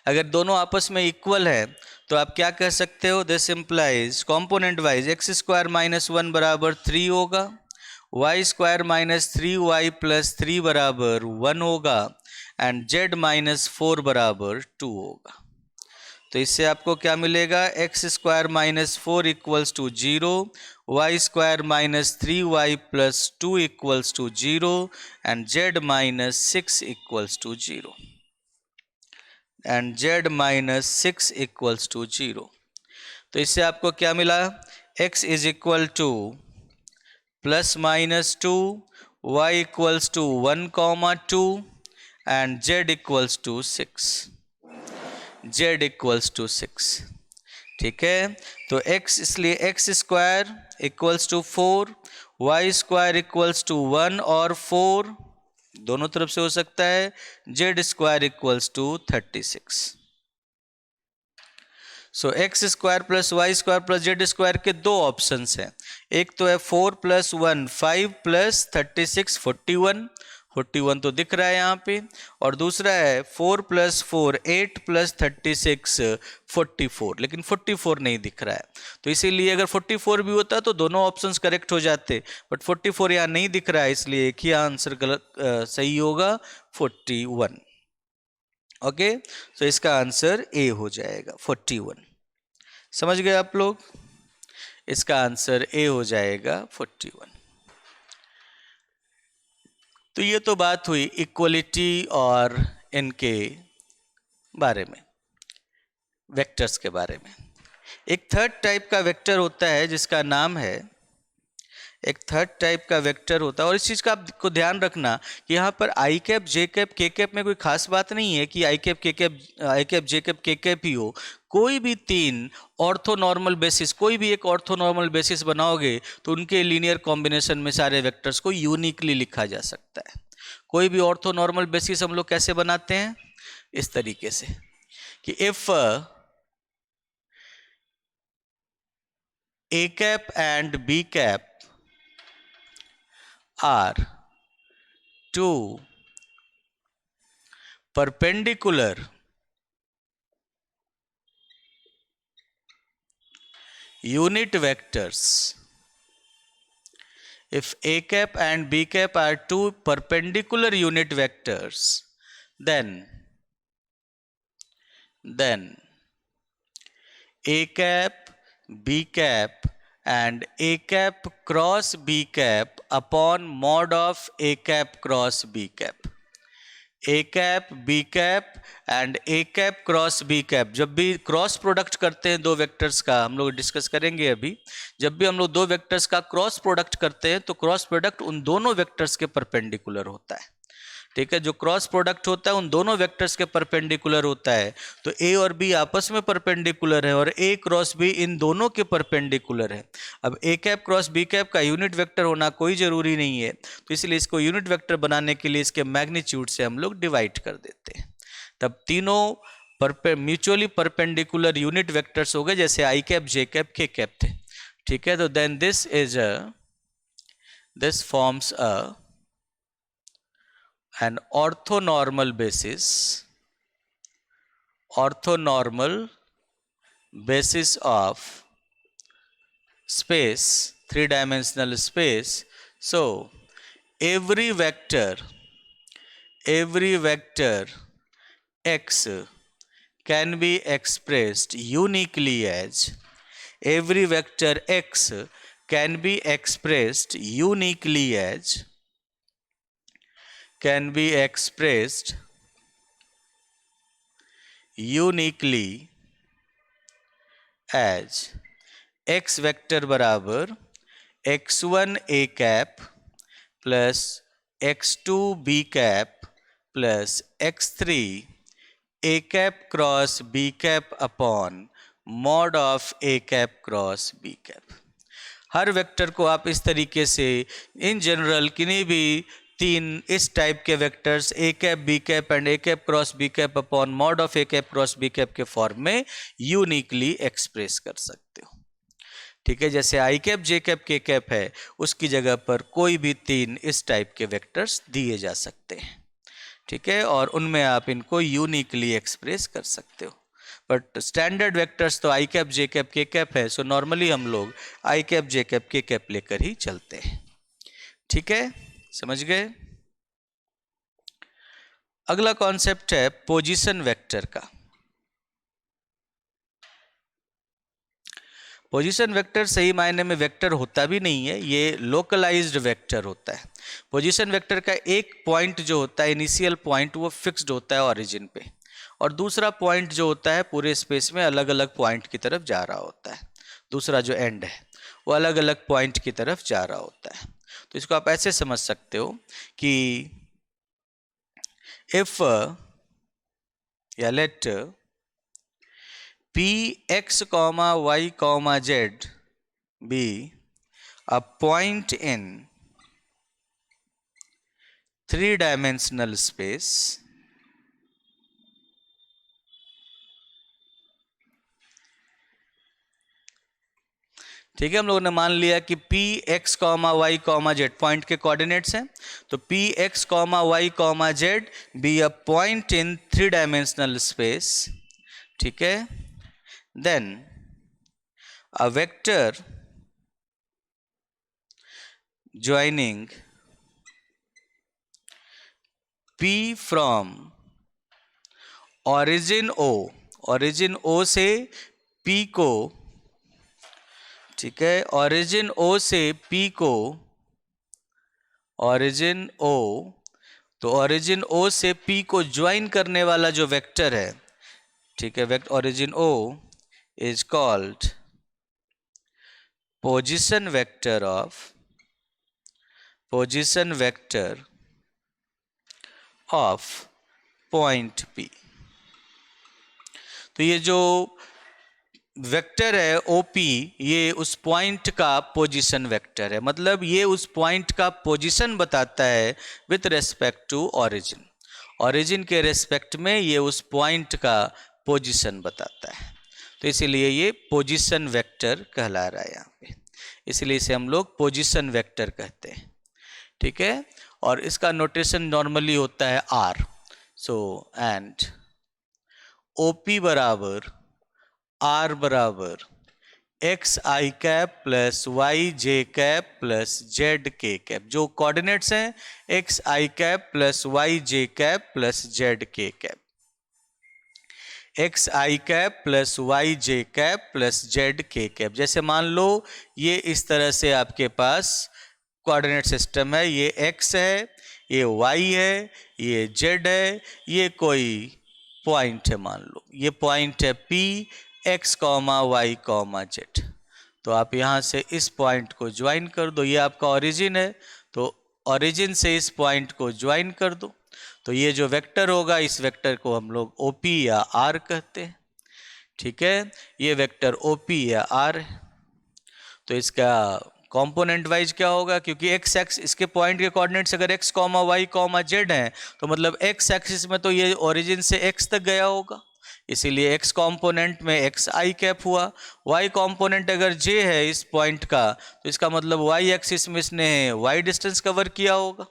अगर दोनों आपस में equal है तो आप क्या कह सकते हो? This implies component wise x square minus one बराबर थ्री होगा, y square minus three y plus three बराबर वन होगा एंड जेड माइनस फोर बराबर टू होगा। तो इससे आपको क्या मिलेगा? X square minus four equals to zero, y square minus three y plus two equals to zero and z minus six equals to zero and z minus six equals to zero. तो इससे आपको क्या मिला? x is equal to plus minus two, y equals to one comma two and z equals to six. Z equals to six. ठीक है, तो x, इसलिए x square equals to four, y square equals to one और four दोनों तरफ से हो सकता है, z square equals to 36। So x square plus y square plus z square के दो ऑप्शंस हैं। एक तो है 4 प्लस वन 5 प्लस 36 41, 41 तो दिख रहा है यहाँ पे, और दूसरा है 4 प्लस फोर 8 प्लस 36 44, लेकिन 44 नहीं दिख रहा है। तो इसीलिए अगर 44 भी होता तो दोनों ऑप्शंस करेक्ट हो जाते, बट 44 यहाँ नहीं दिख रहा है, इसलिए एक ही आंसर गलत सही होगा 41। ओके, तो इसका आंसर ए हो जाएगा 41। समझ गए आप लोग? इसका आंसर ए हो जाएगा 41। तो ये तो बात हुई इक्वलिटी और इनके बारे में, वेक्टर्स के बारे में। एक थर्ड टाइप का वेक्टर होता है जिसका नाम है, एक थर्ड टाइप का वेक्टर होता है, और इस चीज़ का आपको ध्यान रखना कि यहाँ पर आई cap j cap k cap में कोई खास बात नहीं है कि आई cap j cap k cap ही हो। कोई भी तीन ऑर्थोनॉर्मल बेसिस, कोई भी एक ऑर्थोनॉर्मल बेसिस बनाओगे तो उनके लीनियर कॉम्बिनेशन में सारे वेक्टर्स को यूनिकली लिखा जा सकता है। कोई भी ऑर्थोनॉर्मल बेसिस हम लोग कैसे बनाते हैं? इस तरीके से कि if a cap and b cap are two perpendicular unit vectors. If a cap and b cap are two perpendicular unit vectors, then a cap, b cap and a cap cross b cap upon mod of a cap cross b cap, a cap b cap and A cap cross b cap. जब भी cross product करते हैं दो vectors का, हम लोग discuss करेंगे अभी, जब भी हम लोग दो वेक्टर्स का क्रॉस प्रोडक्ट करते हैं तो क्रॉस प्रोडक्ट उन दोनों वेक्टर्स के परपेंडिकुलर होता है। ठीक है, जो क्रॉस प्रोडक्ट होता है उन दोनों वेक्टर्स के परपेंडिकुलर होता है। तो ए और बी आपस में परपेंडिकुलर है और ए क्रॉस बी इन दोनों के परपेंडिकुलर है। अब ए कैप क्रॉस बी कैप का यूनिट वेक्टर होना कोई ज़रूरी नहीं है, तो इसलिए इसको यूनिट वेक्टर बनाने के लिए इसके मैग्नीट्यूड से हम लोग डिवाइड कर देते हैं। तब तीनों म्यूचुअली परपेंडिकुलर यूनिट वेक्टर्स हो गए, जैसे i cap j cap k cap थे। ठीक है, तो then this forms an orthonormal basis of space, three-dimensional space. So every vector x can be expressed uniquely as, every vector x can be expressed uniquely as, can be expressed uniquely as x vector बराबर x1 a cap plus x2 b cap plus x3 a cap cross b cap upon mod of a cap cross b cap. हर vector को आप इस तरीके से in general किन्हीं भी तीन इस टाइप के vectors a cap b cap and A cap cross b cap upon mod of A cap cross b cap के फॉर्म में यूनिकली एक्सप्रेस कर सकते हो। ठीक है, जैसे i cap j cap k cap है उसकी जगह पर कोई भी तीन इस टाइप के वेक्टर्स दिए जा सकते हैं। ठीक है, और उनमें आप इनको यूनिकली एक्सप्रेस कर सकते हो। बट स्टैंडर्ड वेक्टर्स तो आई cap j cap k cap है, सो नॉर्मली हम लोग आई cap j cap k cap लेकर ही चलते हैं। ठीक है, समझ गए। अगला कॉन्सेप्ट है पोजीशन वेक्टर का। पोजीशन वेक्टर सही मायने में वेक्टर होता भी नहीं है, ये लोकलाइज्ड वेक्टर होता है। पोजीशन वेक्टर का एक पॉइंट जो होता है इनिशियल पॉइंट वो फिक्स्ड होता है ओरिजिन पे, और दूसरा पॉइंट जो होता है पूरे स्पेस में अलग अलग पॉइंट की तरफ जा रहा होता है। दूसरा जो एंड है वो अलग अलग पॉइंट की तरफ जा रहा होता है। तो इसको आप ऐसे समझ सकते हो कि इफ या late px, y, z be a point in three-dimensional space ठीक है, हम लोगों ने मान लिया कि P x comma y comma z point के कोऑर्डिनेट्स हैं, तो P x comma y comma z be a point in three dimensional space. ठीक है, then a vector joining P from origin O से P को, ठीक है, ओरिजिन O से P को, ओरिजिन O, तो ओरिजिन O से P को ज्वाइन करने वाला जो वेक्टर है, ठीक है, origin O is called position vector of point P। तो ये जो वेक्टर है OP ये उस पॉइंट का पोजीशन वेक्टर है, मतलब ये उस पॉइंट का पोजीशन बताता है विथ रेस्पेक्ट टू ओरिजिन के रेस्पेक्ट में ये उस पॉइंट का पोजीशन बताता है। तो इसीलिए ये पोजीशन वेक्टर कहला रहा है यहाँ पे, इसलिए इसे हम लोग पोजीशन वेक्टर कहते हैं। ठीक है, और इसका नोटेशन नॉर्मली होता है R। सो एंड OP बराबर R बराबर x i cap plus Y j cap plus Z k cap. जो कोऑर्डिनेट्स हैं x i cap plus Y j cap plus Z k cap, x i cap plus Y j cap plus Z k cap. जैसे मान लो ये इस तरह से आपके पास coordinate system है, ये एक्स है, ये वाई है, ये जेड है, ये कोई पॉइंट है, मान लो ये पॉइंट है P x comma y comma z. तो आप यहाँ से इस पॉइंट को ज्वाइन कर दो, ये आपका ओरिजिन है, तो ओरिजिन से इस पॉइंट को ज्वाइन कर दो, तो ये जो वेक्टर होगा इस वेक्टर को हम लोग OP या R कहते हैं। ठीक है, ये वेक्टर OP या R है। तो इसका कंपोनेंट वाइज क्या होगा, क्योंकि एक्स एक्स इसके पॉइंट के कोऑर्डिनेट्स अगर x comma y comma z हैं तो मतलब एक्स एक्सिस में तो ये ओरिजिन से एक्स तक गया होगा, इसीलिए एक्स कंपोनेंट में एक्स आई कैप हुआ। वाई कंपोनेंट अगर जे है इस पॉइंट का तो इसका मतलब वाई एक्सिस में इसने वाई डिस्टेंस कवर किया होगा,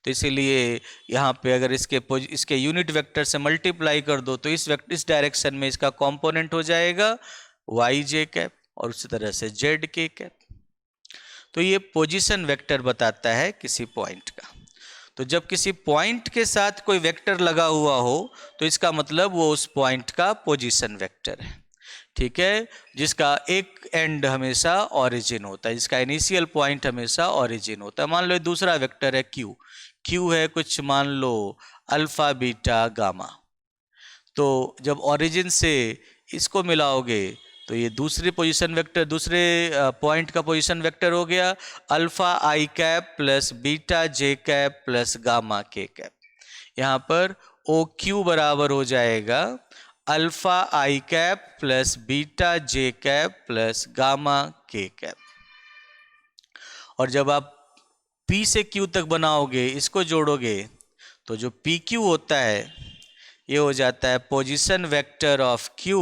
तो इसीलिए यहाँ पे अगर इसके यूनिट वेक्टर से मल्टीप्लाई कर दो तो इस डायरेक्शन में इसका कंपोनेंट हो जाएगा वाई जे कैप और उसी तरह से जेड के कैप। तो ये पोजीशन वेक्टर बताता है किसी पॉइंट का। तो जब किसी पॉइंट के साथ कोई वेक्टर लगा हुआ हो तो इसका मतलब वो उस पॉइंट का पोजीशन वेक्टर है। ठीक है, जिसका एक एंड हमेशा ओरिजिन होता है, जिसका इनिशियल पॉइंट हमेशा ओरिजिन होता है। मान लो दूसरा वेक्टर है क्यू है कुछ, मान लो अल्फा बीटा गामा, तो जब ओरिजिन से इसको मिलाओगे तो ये दूसरे पोजीशन वेक्टर, दूसरे पॉइंट का पोजीशन वेक्टर हो गया अल्फा आई कैप प्लस बीटा जे कैप प्लस गामा के कैप। यहाँ पर ओ क्यू बराबर हो जाएगा अल्फा आई कैप प्लस बीटा जे कैप प्लस गामा के कैप। और जब आप P से Q तक बनाओगे, इसको जोड़ोगे, तो जो पी क्यू होता है ये हो जाता है position vector of Q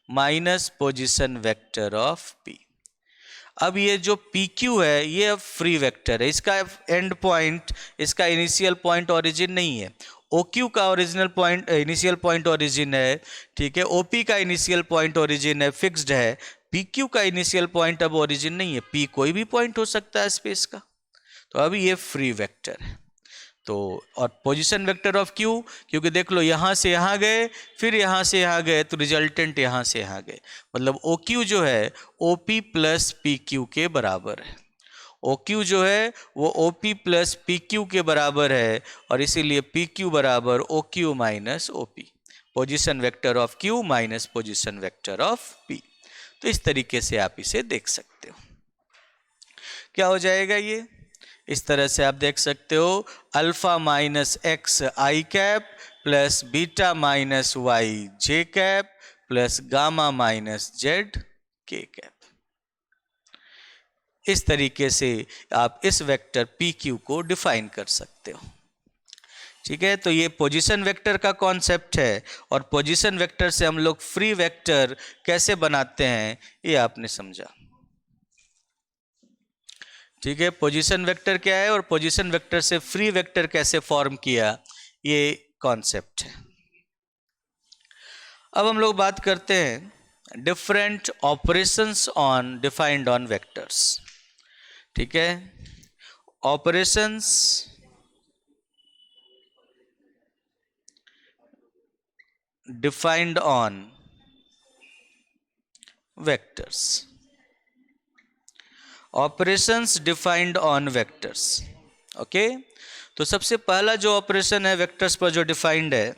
minus position vector of P। अब ये जो पी क्यू है ये अब फ्री वेक्टर है, इसका एंड पॉइंट, इसका इनिशियल पॉइंट ओरिजिन नहीं है। ओ क्यू का original point, initial point origin है, ठीक है। ओपी का इनिशियल पॉइंट ओरिजिन है, फिक्स्ड है। पी क्यू का इनिशियल पॉइंट अब ओरिजिन नहीं है, पी कोई भी पॉइंट हो सकता है स्पेस का, तो अब ये फ्री वेक्टर है। तो और पोजीशन वेक्टर ऑफ क्यू, क्योंकि देख लो यहाँ से यहाँ गए, फिर यहाँ से यहाँ गए, तो रिजल्टेंट यहाँ से यहाँ गए, मतलब ओ क्यू जो है O P plus P Q के बराबर है। ओ क्यू जो है वो O P plus P Q के बराबर है, और इसीलिए पी क्यू बराबर O Q minus O P, position vector of Q minus position vector of P. तो इस तरीके से आप इसे देख सकते हो। क्या हो जाएगा ये, इस तरह से आप देख सकते हो alpha minus x i cap plus beta minus y j cap plus gamma minus z k cap. इस तरीके से आप इस वेक्टर पी क्यू को डिफाइन कर सकते हो, ठीक है। तो ये पोजीशन वेक्टर का कॉन्सेप्ट है, और पोजीशन वेक्टर से हम लोग फ्री वेक्टर कैसे बनाते हैं ये आपने समझा, ठीक है। पोजीशन वेक्टर क्या है और पोजीशन वेक्टर से फ्री वेक्टर कैसे फॉर्म किया, ये कॉन्सेप्ट है। अब हम लोग बात करते हैं different operations on defined on vectors, ठीक है। Operations defined on vectors, operations defined on vectors, okay. तो सबसे पहला जो ऑपरेशन है वेक्टर्स पर जो डिफाइंड है,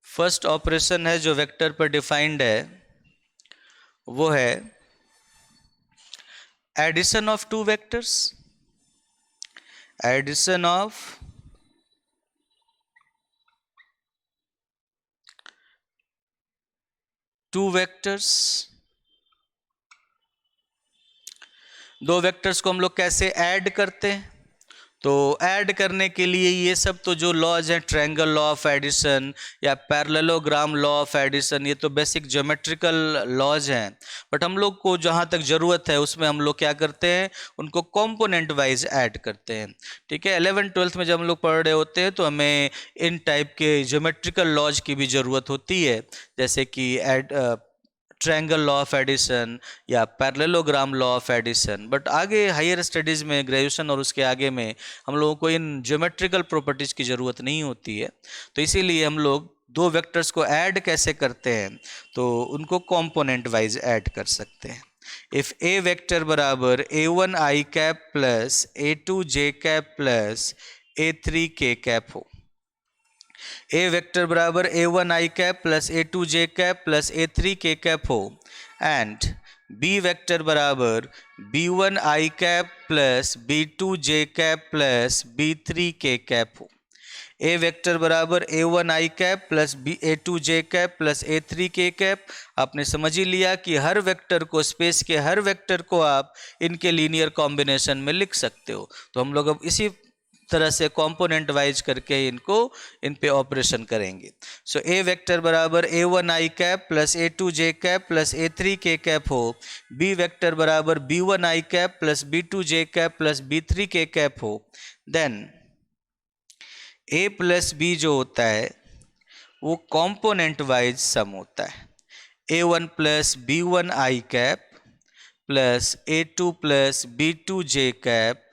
फर्स्ट ऑपरेशन है जो वेक्टर पर डिफाइंड है, वो है addition of two vectors, addition of two vectors. दो वेक्टर्स को हम लोग कैसे ऐड करते हैं, तो ऐड करने के लिए ये सब तो जो लॉज हैं, ट्रायंगल लॉ ऑफ एडिशन या पैरेललोग्राम लॉ ऑफ एडिशन, ये तो बेसिक ज्योमेट्रिकल लॉज हैं। बट हम लोग को जहाँ तक ज़रूरत है उसमें हम लोग क्या करते हैं, उनको कंपोनेंट वाइज ऐड करते हैं, ठीक है। 11th-12th में जब हम लोग पढ़ रहे होते हैं तो हमें इन टाइप के ज्योमेट्रिकल लॉज की भी ज़रूरत होती है, जैसे कि ट्रायंगल लॉ ऑफ एडिशन या parallelogram law of addition. But आगे हायर स्टडीज़ में, ग्रेजुएशन और उसके आगे में, हम लोगों को इन ज्योमेट्रिकल प्रॉपर्टीज़ की ज़रूरत नहीं होती है। तो इसीलिए हम लोग दो वेक्टर्स को ऐड कैसे करते हैं, तो उनको कंपोनेंट वाइज ऐड कर सकते हैं। इफ़ ए वेक्टर बराबर a1 I cap plus a2 J cap plus a3 K cap हो, ए वेक्टर बराबर a1 I cap plus a2 J cap plus a3 K cap हो, एंड बी वेक्टर बराबर b1 आई cap plus b2 जे cap plus b3 के cap हो। ए vector बराबर a1 I cap plus a2 J cap plus a3 K cap. आपने समझ ही लिया कि हर vector को, स्पेस के हर वेक्टर को आप इनके लीनियर कॉम्बिनेशन में लिख सकते हो। तो हम लोग अब इसी तरह से कंपोनेंट वाइज करके इनको, इन पे ऑपरेशन करेंगे। सो ए वेक्टर बराबर a1 I cap plus a2 J cap plus a3 K cap हो, बी वेक्टर बराबर b1 आई कैप प्लस b2 जे कैप प्लस b3 के कैप हो, देन a प्लस b जो होता है वो कंपोनेंट वाइज सम होता है। a1 प्लस b1 आई cap plus a2 plus b2 जे cap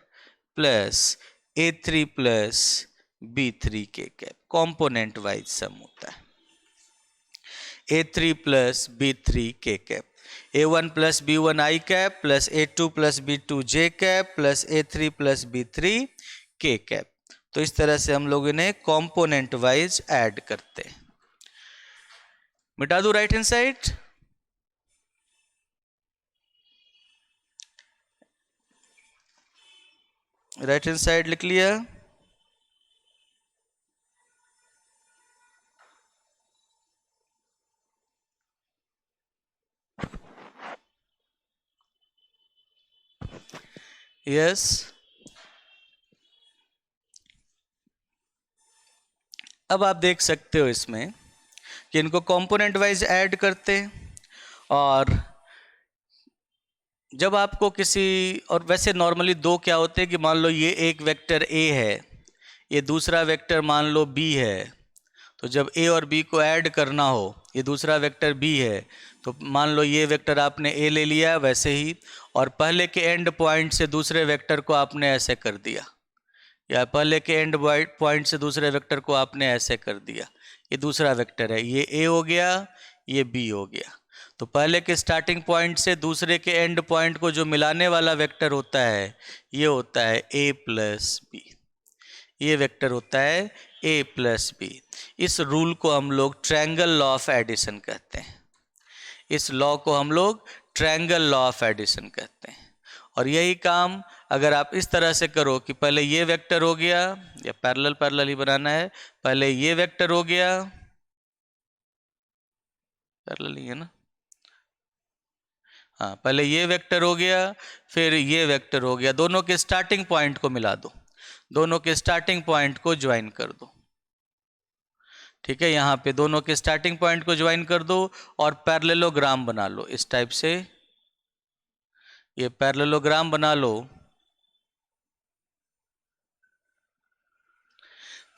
plus a3 plus b3 के कैप, कंपोनेंट वाइज सम होता है। a3 प्लस b3 के कैप, a1 प्लस b1 आई cap plus a2 plus b2 जे cap plus a3 plus b3 के cap. तो इस तरह से हम लोग इन्हें कंपोनेंट वाइज ऐड करते हैं। मिटा दूं right hand side? Right hand side लिख लिया। यस। अब आप देख सकते हो इसमें कि इनको कंपोनेंट वाइज ऐड करते हैं, और जब आपको किसी, और वैसे नॉर्मली दो क्या होते हैं कि मान लो ये एक वेक्टर ए है, ये दूसरा वेक्टर मान लो बी है, तो जब ए और बी को ऐड करना हो, ये दूसरा वेक्टर बी है, तो मान लो ये वेक्टर आपने ए ले लिया वैसे ही, और पहले के एंड पॉइंट से दूसरे वेक्टर को आपने ऐसे कर दिया, या पहले के एंड पॉइंट से दूसरे वेक्टर को आपने ऐसे कर दिया। ये दूसरा वेक्टर है, ये ए हो गया, ये बी हो गया। तो पहले के स्टार्टिंग पॉइंट से दूसरे के एंड पॉइंट को जो मिलाने वाला वेक्टर होता है, ये होता है ए प्लस बी। ये वेक्टर होता है ए प्लस बी। इस रूल को हम लोग ट्रायंगल लॉ ऑफ एडिशन कहते हैं। इस लॉ को हम लोग ट्रायंगल लॉ ऑफ एडिशन कहते हैं। और यही काम अगर आप इस तरह से करो कि पहले ये वेक्टर हो गया, या पैरेलल पैरेलल ही बनाना है, पहले ये वेक्टर हो गया, पैरेलल ही है ना, हाँ, पहले ये वेक्टर हो गया, फिर ये वेक्टर हो गया, दोनों के स्टार्टिंग पॉइंट को मिला दो, दोनों के स्टार्टिंग पॉइंट को ज्वाइन कर दो। ठीक है, यहाँ पे दोनों के स्टार्टिंग पॉइंट को ज्वाइन कर दो और पैरेललोग्राम बना लो इस टाइप से। ये पैरेललोग्राम बना लो,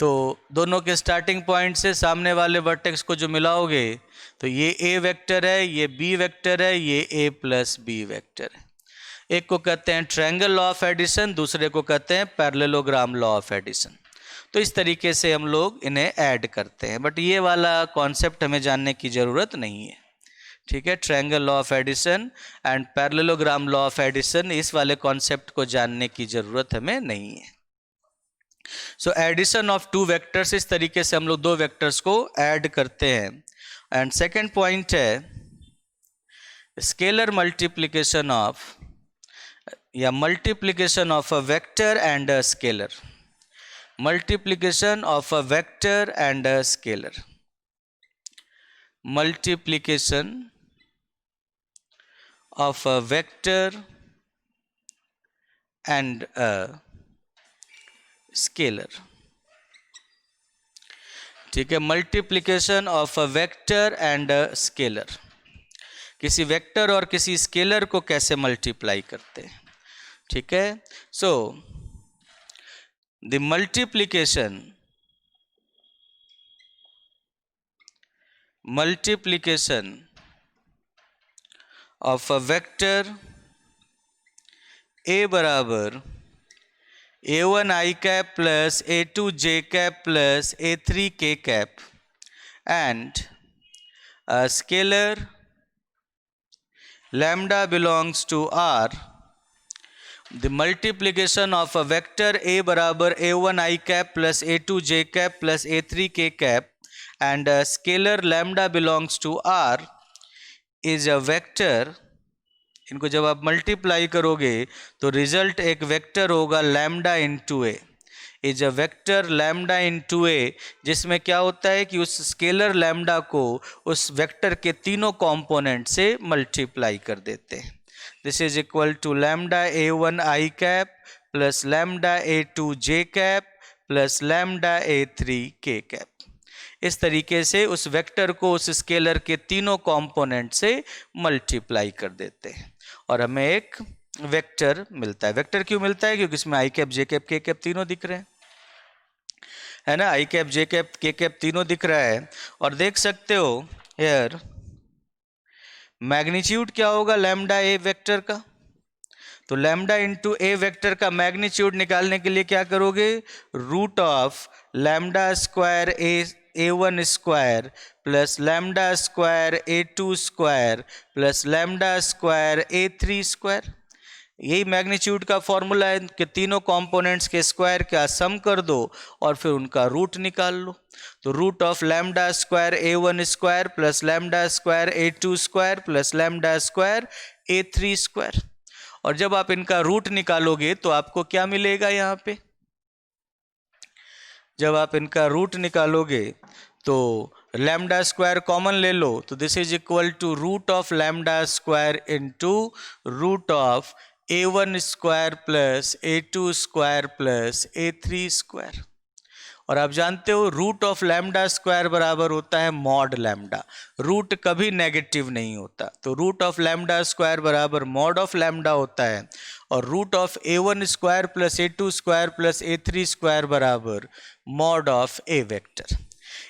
तो दोनों के स्टार्टिंग पॉइंट से सामने वाले वर्टेक्स को जो मिलाओगे, तो ये ए वेक्टर है, ये बी वेक्टर है, ये ए प्लस बी वेक्टर है। एक को कहते हैं ट्रायंगल लॉ ऑफ एडिशन, दूसरे को कहते हैं पैरेललोग्राम लॉ ऑफ एडिशन। तो इस तरीके से हम लोग इन्हें ऐड करते हैं, बट ये वाला कॉन्सेप्ट हमें जानने की ज़रूरत नहीं है। ठीक है, triangle law of addition and parallelogram law of addition, इस वाले कॉन्सेप्ट को जानने की ज़रूरत हमें नहीं है। So addition of two vectors, इस तरीके से हम लोग दो वेक्टर्स को ऐड करते हैं। एंड सेकेंड पॉइंट है स्केलर मल्टीप्लिकेशन ऑफ, या multiplication of a vector and a scalar. Multiplication of a vector and a scalar. Multiplication of a vector and a scalar. ठीक है, multiplication of a vector and a scalar. किसी vector और किसी scalar को कैसे multiply करते हैं। ठीक है, सो the multiplication of a vector a बराबर a1 I cap plus a2 j cap plus a3 k cap and a scalar lambda belongs to R. The multiplication of a vector a बराबर a1 I cap plus a2 j cap plus a3 k cap and a scalar lambda belongs to R is a vector. इनको जब आप multiply करोगे तो result एक vector होगा lambda into a, is a vector lambda into a, जिसमें क्या होता है कि उस स्केलर लैम्डा को उस वेक्टर के तीनों कंपोनेंट से मल्टीप्लाई कर देते हैं। This is equal to lambda a1 I cap plus lambda a2 j cap plus lambda a3 k cap. इस तरीके से उस वेक्टर को उस स्केलर के तीनों कंपोनेंट से मल्टीप्लाई कर देते हैं और हमें एक वेक्टर मिलता है। वेक्टर क्यों मिलता है? क्योंकि इसमें आई cap j cap k cap तीनों दिख रहे हैं, है ना। आई cap j cap k cap तीनों दिख रहा है। और देख सकते हो हियर मैग्नीट्यूड क्या होगा लैम्डा ए वेक्टर का। तो लैम्डा इंटू ए वेक्टर का मैग्नीट्यूड निकालने के लिए क्या करोगे, root of lambda square a one square plus lambda square a two square plus lambda square ए3 स्क्वायर। यही मैग्नीट्यूड का फॉर्मूला है कि तीनों कंपोनेंट्स के स्क्वायर का सम कर दो और फिर उनका रूट निकाल लो। तो root of lambda square a1 square plus lambda square a2 square plus lambda square a3 square. और जब आप इनका रूट निकालोगे तो आपको क्या मिलेगा यहाँ पे, जब आप इनका रूट निकालोगे तो लैम्डा स्क्वायर कॉमन ले लो, तो this is equal to root of lambda square into root of a1 square plus a2 square plus a3 square. और आप जानते हो रूट ऑफ लैम्डा स्क्वायर बराबर होता है मॉड लैम्डा, रूट कभी नेगेटिव नहीं होता, तो रूट ऑफ लैम्डा स्क्वायर बराबर मॉड ऑफ लैम्डा होता है। और root of a1 square plus a2 square plus a3 square बराबर मॉड ऑफ a वेक्टर।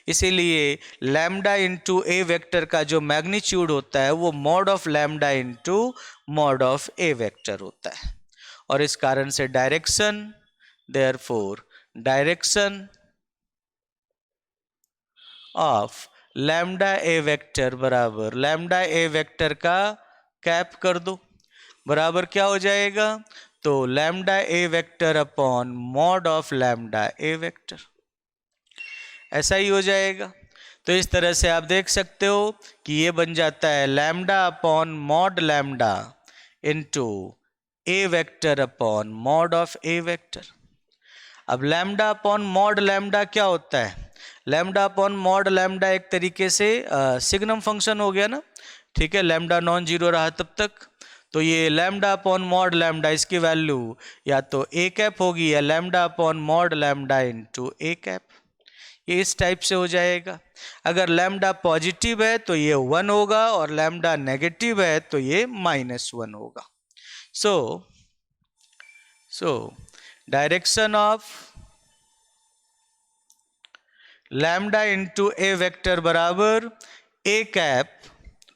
इसीलिए लैम्डा इंटू ए वेक्टर का जो मैग्नीट्यूड होता है वो mod of lambda into mod of A vector होता है। और इस कारण से direction, therefore direction of lambda a vector बराबर लैम्डा ए वेक्टर का कैप कर दो, बराबर क्या हो जाएगा, तो lambda a vector upon mod of lambda a vector, ऐसा ही हो जाएगा। तो इस तरह से आप देख सकते हो कि ये बन जाता है lambda upon mod lambda into a vector upon mod of A vector. अब लैम्डा अपॉन मॉड लैम्डा क्या होता है, लैम्डा अपॉन मॉड लैम्डा एक तरीके से सिग्नम फंक्शन हो गया ना, ठीक है, लैम्डा नॉन जीरो रहा तब तक। तो ये लैम्डा अपॉन मॉड लैम्डा इसकी वैल्यू या तो ए कैप होगी या lambda upon mod lambda into a cap, ये इस टाइप से हो जाएगा। अगर लैम्डा पॉजिटिव है तो ये 1 होगा और लैम्डा नेगेटिव है तो ये -1 होगा। सो direction of lambda into a vector बराबर ए कैप,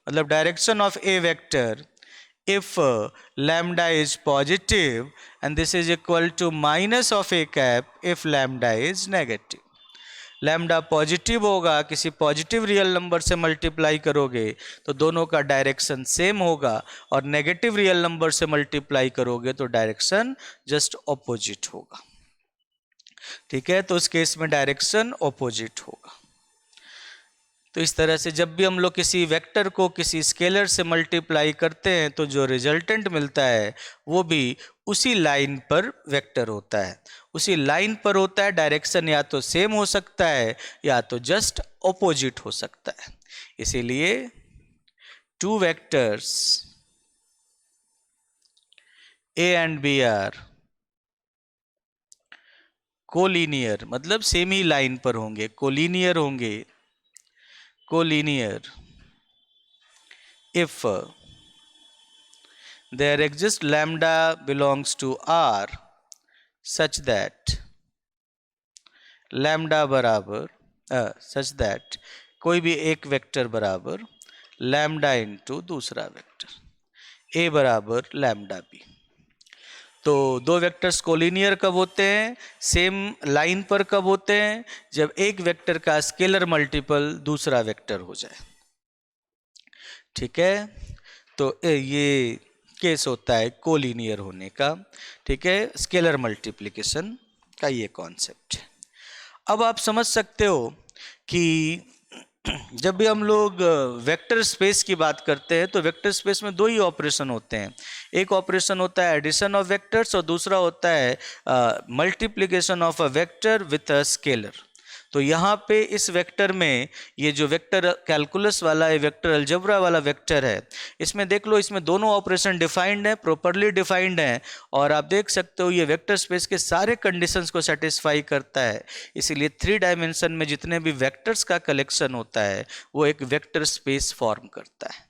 मतलब direction of A vector if lambda is positive and this is equal to minus of a cap if lambda is negative। Lambda positive होगा, किसी positive real number से multiply करोगे तो दोनों का direction same होगा, और नेगेटिव रियल नंबर से मल्टीप्लाई करोगे तो डायरेक्शन जस्ट ऑपोजिट होगा, ठीक है। तो उस केस में डायरेक्शन ऑपोजिट होगा। तो इस तरह से जब भी हम लोग किसी वेक्टर को किसी स्केलर से मल्टीप्लाई करते हैं तो जो रिजल्टेंट मिलता है वो भी उसी लाइन पर वेक्टर होता है, उसी लाइन पर होता है। डायरेक्शन या तो सेम हो सकता है या तो जस्ट ऑपोजिट हो सकता है। इसीलिए two vectors a and b are collinear, मतलब सेम ही लाइन पर होंगे, कोलिनियर होंगे, collinear if there exists lambda belongs to R such that lambda बराबर such that कोई भी एक वेक्टर बराबर लैम्डा इंटू दूसरा वेक्टर ए बराबर लैम्डा बी। तो दो वेक्टर्स कोलिनियर कब होते हैं, सेम लाइन पर कब होते हैं, जब एक वेक्टर का स्केलर मल्टीपल दूसरा वेक्टर हो जाए, ठीक है। तो ये केस होता है कोलिनियर होने का, ठीक है, स्केलर मल्टीप्लिकेशन का ये कॉन्सेप्ट है। अब आप समझ सकते हो कि जब भी हम लोग वेक्टर स्पेस की बात करते हैं तो वेक्टर स्पेस में दो ही ऑपरेशन होते हैं, एक ऑपरेशन होता है एडिशन ऑफ वेक्टर्स और दूसरा होता है multiplication of a vector with a scalar. तो यहाँ पे इस वेक्टर में ये जो वेक्टर कैलकुलस वाला है, वेक्टर अलजेब्रा वाला वेक्टर है, इसमें देख लो, इसमें दोनों ऑपरेशन डिफाइंड है, प्रॉपरली डिफाइंड है, और आप देख सकते हो ये वेक्टर स्पेस के सारे कंडीशंस को सेटिस्फाई करता है। इसीलिए 3 डायमेंशन में जितने भी वेक्टर्स का कलेक्शन होता है वो एक वेक्टर स्पेस फॉर्म करता है,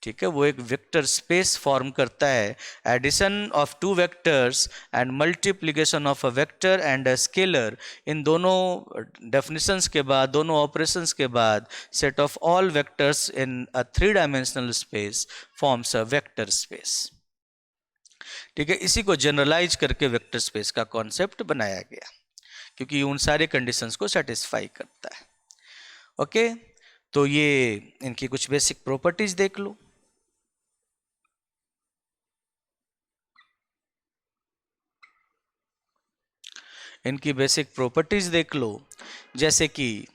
ठीक है, वो एक वेक्टर स्पेस फॉर्म करता है। Addition of two vectors and multiplication of a vector and a scalar, इन दोनों डेफिनेशंस के बाद, दोनों ऑपरेशंस के बाद, set of all vectors in a 3 dimensional space forms a vector space, ठीक है। इसी को जनरलाइज करके वेक्टर स्पेस का कॉन्सेप्ट बनाया गया क्योंकि उन सारे कंडीशंस को सेटिस्फाई करता है। ओके, तो ये इनकी कुछ बेसिक प्रॉपर्टीज देख लो। इनकी बेसिक प्रॉपर्टीज देख लो। जैसे कि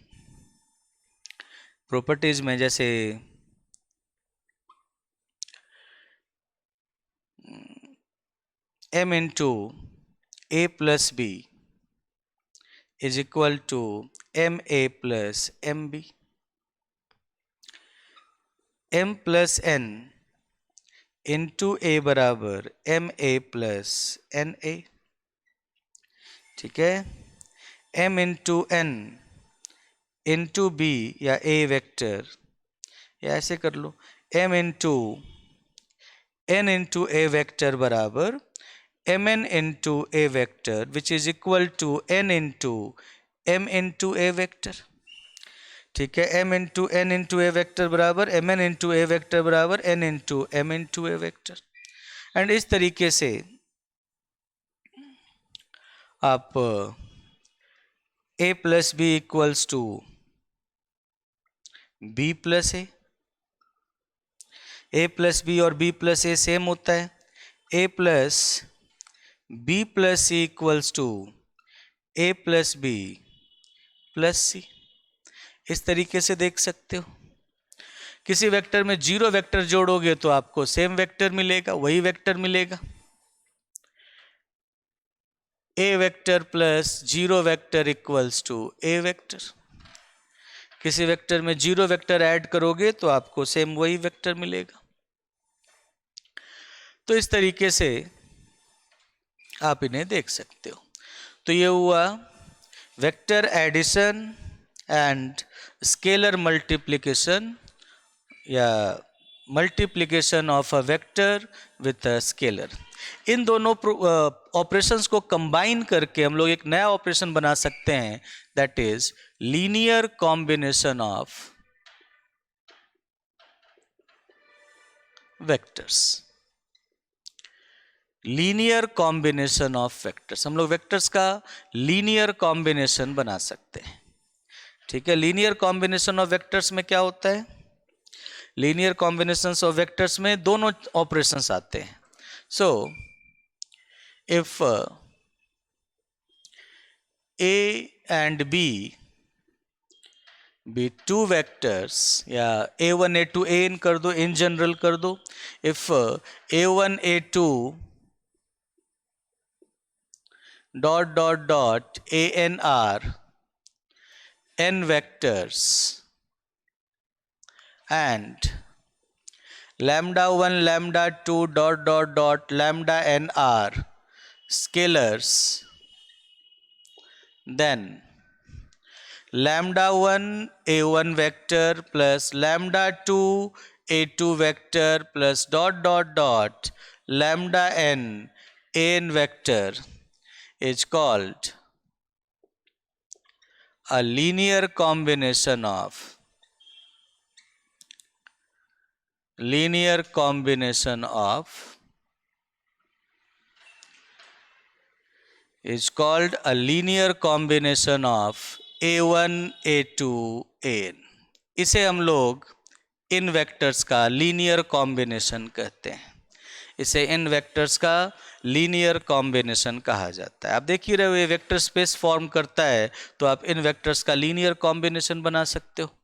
प्रॉपर्टीज में जैसे m into a plus b is equal to m a plus m b, m plus n into a बराबर m a plus n a. ठीक है, m into n into b या a vector, या ऐसे कर लो m into n into a vector बराबर mn into a vector which is equal to n into m into a vector. ठीक है, m into n into a vector बराबर mn into a vector बराबर n into m into a vector. And इस तरीके से आप a plus b equals to b plus a plus b और b plus a same होता है, a plus b plus c equals to a plus b plus c. इस तरीके से देख सकते हो। किसी वेक्टर में जीरो वेक्टर जोड़ोगे तो आपको सेम वेक्टर मिलेगा, वही वेक्टर मिलेगा। A vector plus zero vector equals to a vector. किसी वेक्टर में जीरो वेक्टर ऐड करोगे तो आपको सेम वही वेक्टर मिलेगा। तो इस तरीके से आप इन्हें देख सकते हो। तो ये हुआ vector addition and scalar multiplication या multiplication of a vector with a scalar. इन दोनों ऑपरेशंस को कंबाइन करके हम लोग एक नया ऑपरेशन बना सकते हैं, that is linear combination of vectors. Linear combination of vectors, हम लोग वेक्टर्स का लीनियर कॉम्बिनेशन बना सकते हैं। ठीक है, लीनियर कॉम्बिनेशन ऑफ वेक्टर्स में क्या होता है? लीनियर कॉम्बिनेशंस ऑफ वेक्टर्स में दोनों ऑपरेशंस आते हैं। So if a and b be two vectors, या a1 a2 an कर दो, इन जनरल कर दो। if a1 a2 dot dot dot an are n vectors and lambda 1 lambda 2 dot dot dot lambda n are scalars, then lambda 1 a1 vector plus lambda 2 a2 vector plus dot dot dot lambda n an vector is called a linear combination of is called a linear combination of a1 a2 an। इसे हम लोग इन vectors का linear combination कहते हैं। इसे इन vectors का linear combination कहा जाता है। आप देख ही रहे हो ये वेक्टर स्पेस फॉर्म करता है, तो आप इन वेक्टर्स का लीनियर कॉम्बिनेशन बना सकते हो।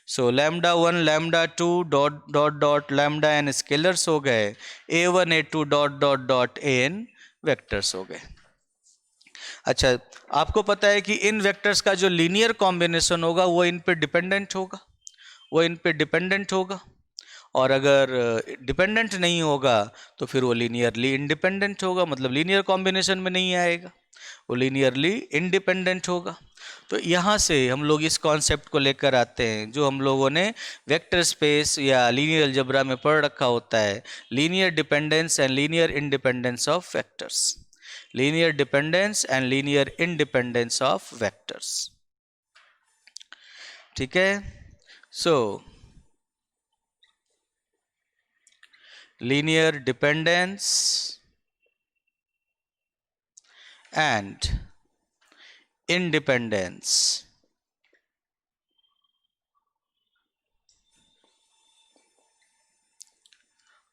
So lambda 1 lambda 2 dot dot dot lambda n scalars हो गए, a1 a2 dot dot dot an vectors हो गए। अच्छा, आपको पता है कि इन वेक्टर्स का जो लीनियर कॉम्बिनेशन होगा वो इन पे डिपेंडेंट होगा, और अगर डिपेंडेंट नहीं होगा तो फिर वो लीनियरली इंडिपेंडेंट होगा, मतलब लीनियर कॉम्बिनेशन में नहीं आएगा, वो लीनियरली इंडिपेंडेंट होगा। तो यहाँ से हम लोग इस कॉन्सेप्ट को लेकर आते हैं जो हम लोगों ने वेक्टर स्पेस या लीनियर अलजेब्रा में पढ़ रखा होता है, linear dependence and linear independence of vectors. Linear dependence and linear independence of vectors. ठीक है, so linear dependence and independence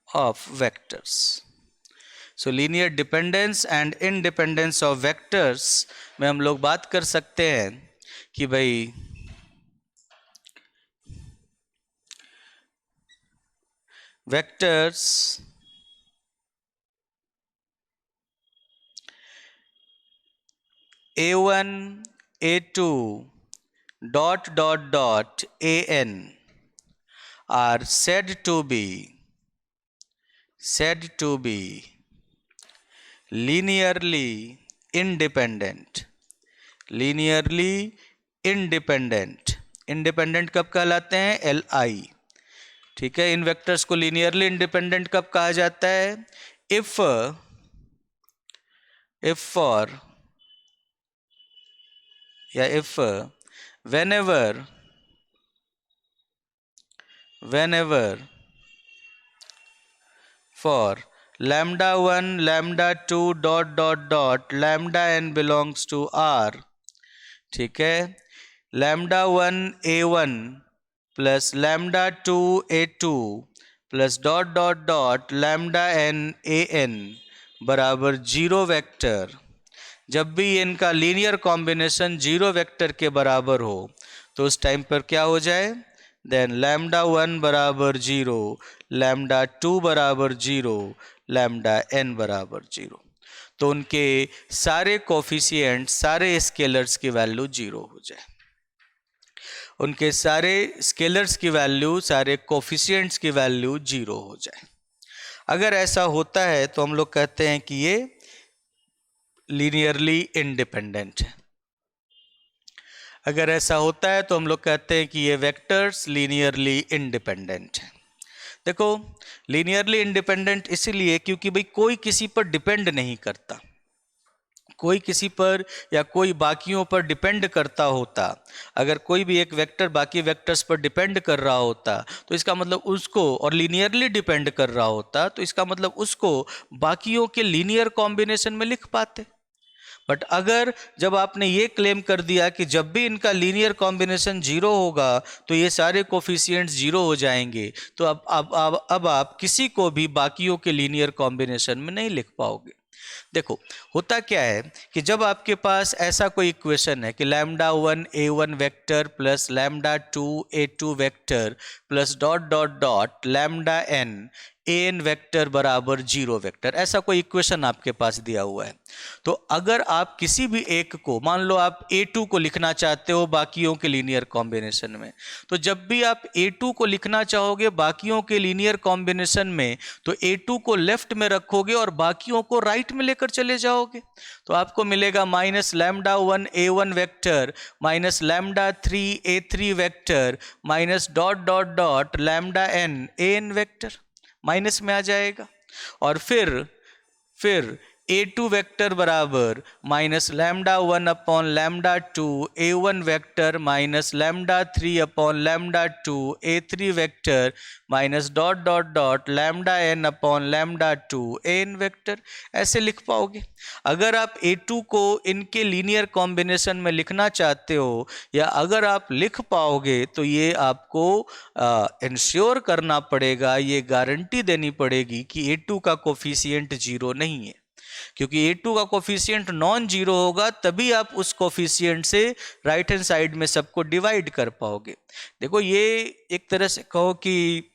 of vectors। So linear dependence and independence of vectors में हम लोग बात कर सकते हैं कि भाई vectors a1 a2 dot dot dot an are said to be linearly independent independent कब कहलाते हैं? li। ठीक है, इन वेक्टर्स को लीनियरली इंडिपेंडेंट कब कहा जाता है? if for या if whenever for lambda 1 lambda 2 dot dot dot lambda n belongs to R। ठीक है, lambda 1 a1 plus lambda 2 a2 plus dot dot dot lambda n an बराबर जीरो वेक्टर। जब भी इनका लीनियर कॉम्बिनेशन जीरो वेक्टर के बराबर हो तो उस टाइम पर क्या हो जाए? देन lambda 1 बराबर जीरो, lambda 2 बराबर जीरो, lambda n बराबर जीरो। तो उनके सारे कोफिशिएंट, सारे स्केलर्स की वैल्यू जीरो हो जाए। उनके सारे स्केलर्स की वैल्यू, सारे कोफिशिएंट्स की वैल्यू जीरो हो जाए। अगर ऐसा होता है तो हम लोग कहते हैं कि ये लीनियरली इंडिपेंडेंट है। अगर ऐसा होता है तो हम लोग कहते हैं कि ये वेक्टर्स लीनियरली इंडिपेंडेंट है। देखो, लीनियरली इंडिपेंडेंट इसीलिए क्योंकि भाई कोई किसी पर डिपेंड नहीं करता। कोई किसी पर या कोई बाकियों पर डिपेंड करता होता, अगर कोई भी एक वेक्टर बाकी वेक्टर्स पर डिपेंड कर रहा होता तो इसका मतलब उसको, और लीनियरली डिपेंड कर रहा होता तो इसका मतलब उसको बाकियों के लीनियर कॉम्बिनेशन में लिख पाते। बट अगर जब आपने ये क्लेम कर दिया कि जब भी इनका लीनियर कॉम्बिनेशन जीरो होगा तो ये सारे कोफिशिएंट्स जीरो हो जाएंगे, तो अब आप किसी को भी बाकियों के लीनियर कॉम्बिनेशन में नहीं लिख पाओगे। देखो, होता क्या है कि जब आपके पास ऐसा कोई इक्वेशन है कि lambda 1 a1 vector plus lambda 2 a2 vector plus dot dot dot lambda n an vector बराबर जीरो वेक्टर, ऐसा कोई इक्वेशन आपके पास दिया हुआ है, तो अगर आप किसी भी एक को, मान लो आप a2 को लिखना चाहते हो बाकियों के लीनियर कॉम्बिनेशन में, तो जब भी आप a2 को लिखना चाहोगे बाकियों के लीनियर कॉम्बिनेशन में तो a2 को लेफ्ट में रखोगे और बाकियों को राइट में लेकर चले जाओगे, तो आपको मिलेगा minus lambda 1 a1 vector minus lambda 3 a3 vector minus dot dot dot lambda n an vector minus में आ जाएगा। और फिर a2 वेक्टर बराबर minus lambda 1 upon lambda 2 a1 vector minus lambda 3 upon lambda 2 a3 vector minus dot dot dot lambda n upon lambda 2 an vector, ऐसे लिख पाओगे। अगर आप a2 को इनके लीनियर कॉम्बिनेशन में लिखना चाहते हो या अगर आप लिख पाओगे तो ये आपको इंश्योर करना पड़ेगा, ये गारंटी देनी पड़ेगी कि a2 का कोफिशिएंट जीरो नहीं है, क्योंकि a2 का कोफिशिएंट नॉन जीरो होगा तभी आप उस कोफिशिएंट से राइट हैंड साइड में सबको डिवाइड कर पाओगे। देखो, ये एक तरह से कहो कि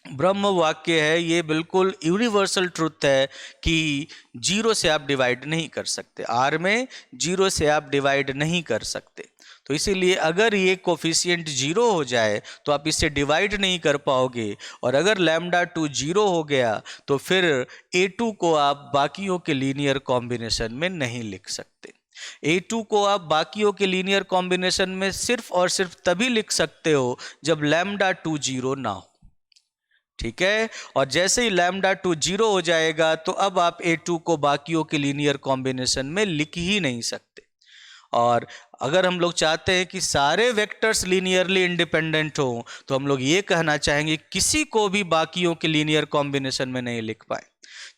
ब्रह्म वाक्य है, ये बिल्कुल यूनिवर्सल ट्रुथ है कि जीरो से आप डिवाइड नहीं कर सकते, आर में जीरो से आप डिवाइड नहीं कर सकते। तो इसीलिए अगर ये कोफिशिएंट जीरो हो जाए तो आप इससे डिवाइड नहीं कर पाओगे, और अगर lambda 2 जीरो हो गया तो फिर a2 को आप बाकियों के लीनियर कॉम्बिनेशन में नहीं लिख सकते। a2 को आप बाकियों के लीनियर कॉम्बिनेशन में सिर्फ और सिर्फ तभी लिख सकते हो जब lambda 2 जीरो ना हो। ठीक है, और जैसे ही lambda 2 जीरो हो जाएगा तो अब आप a2 को बाकियों के लीनियर कॉम्बिनेशन में लिख ही नहीं सकते। और अगर हम लोग चाहते हैं कि सारे वेक्टर्स लीनियरली इंडिपेंडेंट हो तो हम लोग ये कहना चाहेंगे किसी को भी बाकियों के लीनियर कॉम्बिनेशन में नहीं लिख पाए।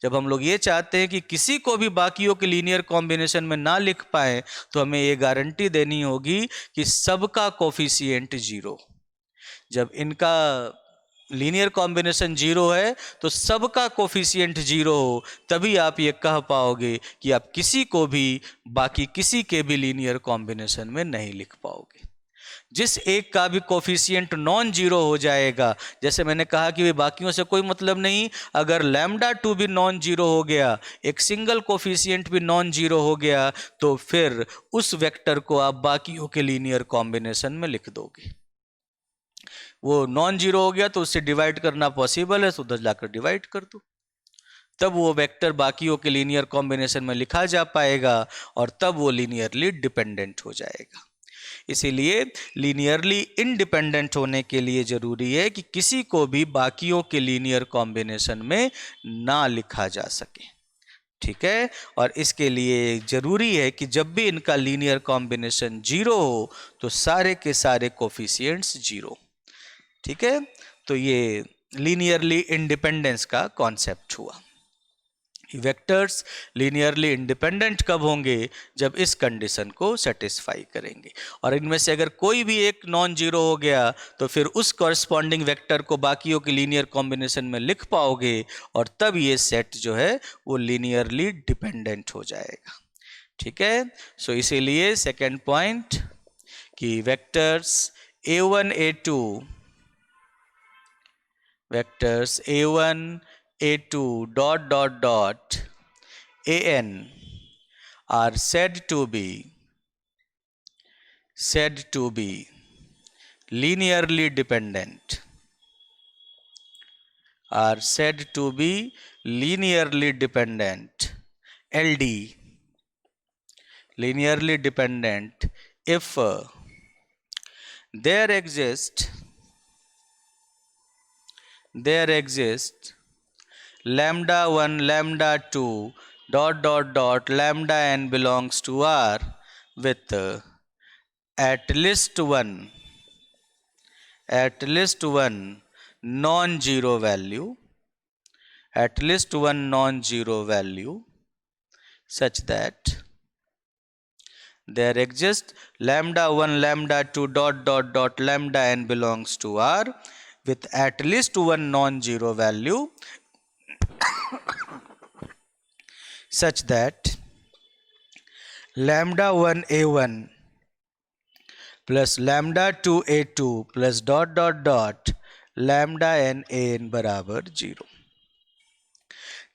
जब हम लोग ये चाहते हैं कि किसी को भी बाकियों के लीनियर कॉम्बिनेशन में ना लिख पाए तो हमें ये गारंटी देनी होगी कि सबका कोफिशिएंट जीरो। जब इनका लीनियर कॉम्बिनेशन जीरो है तो सबका कोफिशिएंट जीरो हो, तभी आप ये कह पाओगे कि आप किसी को भी बाकी किसी के भी लीनियर कॉम्बिनेशन में नहीं लिख पाओगे। जिस एक का भी कोफिशिएंट नॉन जीरो हो जाएगा, जैसे मैंने कहा कि वे बाकियों से कोई मतलब नहीं, अगर लैम्डा 2 भी नॉन जीरो हो गया, एक सिंगल कोफिशिएंट भी नॉन जीरो हो गया, तो फिर उस वेक्टर को आप बाकियों के लीनियर कॉम्बिनेशन में लिख दोगे। वो नॉन जीरो हो गया तो उससे डिवाइड करना पॉसिबल है, तो उधर जाकर डिवाइड कर दो, तब वो वेक्टर बाकियों के लीनियर कॉम्बिनेशन में लिखा जा पाएगा और तब वो लीनियरली डिपेंडेंट हो जाएगा। इसीलिए लीनियरली इंडिपेंडेंट होने के लिए जरूरी है कि किसी को भी बाकियों के लीनियर कॉम्बिनेशन में ना लिखा जा सके, ठीक है। और इसके लिए जरूरी है कि जब भी इनका लीनियर कॉम्बिनेशन जीरो हो तो सारे के सारे कोफिशिएंट्स जीरो, ठीक है। तो ये लीनियरली इंडिपेंडेंस का कॉन्सेप्ट हुआ। वेक्टर्स लीनियरली इंडिपेंडेंट कब होंगे? जब इस कंडीशन को सेटिस्फाई करेंगे, और इनमें से अगर कोई भी एक नॉन जीरो हो गया तो फिर उस कॉरस्पॉन्डिंग वेक्टर को बाकियों के लीनियर कॉम्बिनेशन में लिख पाओगे और तब ये सेट जो है वो लीनियरली डिपेंडेंट हो जाएगा, ठीक है। सो इसीलिए सेकेंड पॉइंट कि vectors a1 a2 vectors a1 a2 dot dot dot an are said to be linearly dependent, are said to be linearly dependent, LD, linearly dependent if there exists lambda 1 lambda 2 dot dot dot lambda n belongs to R with at least one non-zero value, such that there exists lambda 1 lambda 2 dot dot dot lambda n belongs to R with at least one non-zero value such that lambda 1 a1 plus lambda 2 a2 plus dot dot dot lambda n an बराबर 0,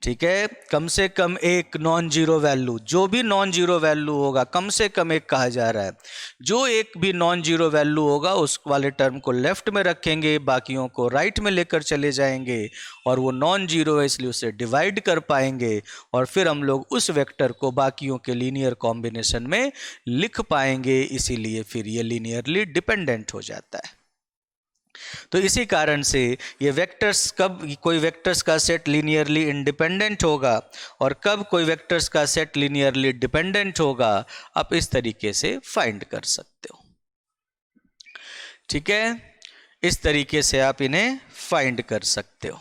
ठीक है। कम से कम एक non zero value, जो भी non zero value होगा कम से कम एक कहा जा रहा है, जो एक भी नॉन जीरो वैल्यू होगा उस वाले टर्म को लेफ्ट में रखेंगे, बाकियों को राइट में लेकर चले जाएंगे, और वो नॉन जीरो है इसलिए उसे डिवाइड कर पाएंगे, और फिर हम लोग उस वेक्टर को बाकियों के लीनियर कॉम्बिनेशन में लिख पाएंगे, इसीलिए फिर ये लीनियरली डिपेंडेंट हो जाता है। तो इसी कारण से ये वेक्टर्स, कब कोई वेक्टर्स का सेट लीनियरली इंडिपेंडेंट होगा और कब कोई वेक्टर्स का सेट लीनियरली डिपेंडेंट होगा, आप इस तरीके से फाइंड कर सकते हो, ठीक है। इस तरीके से आप इन्हें फाइंड कर सकते हो,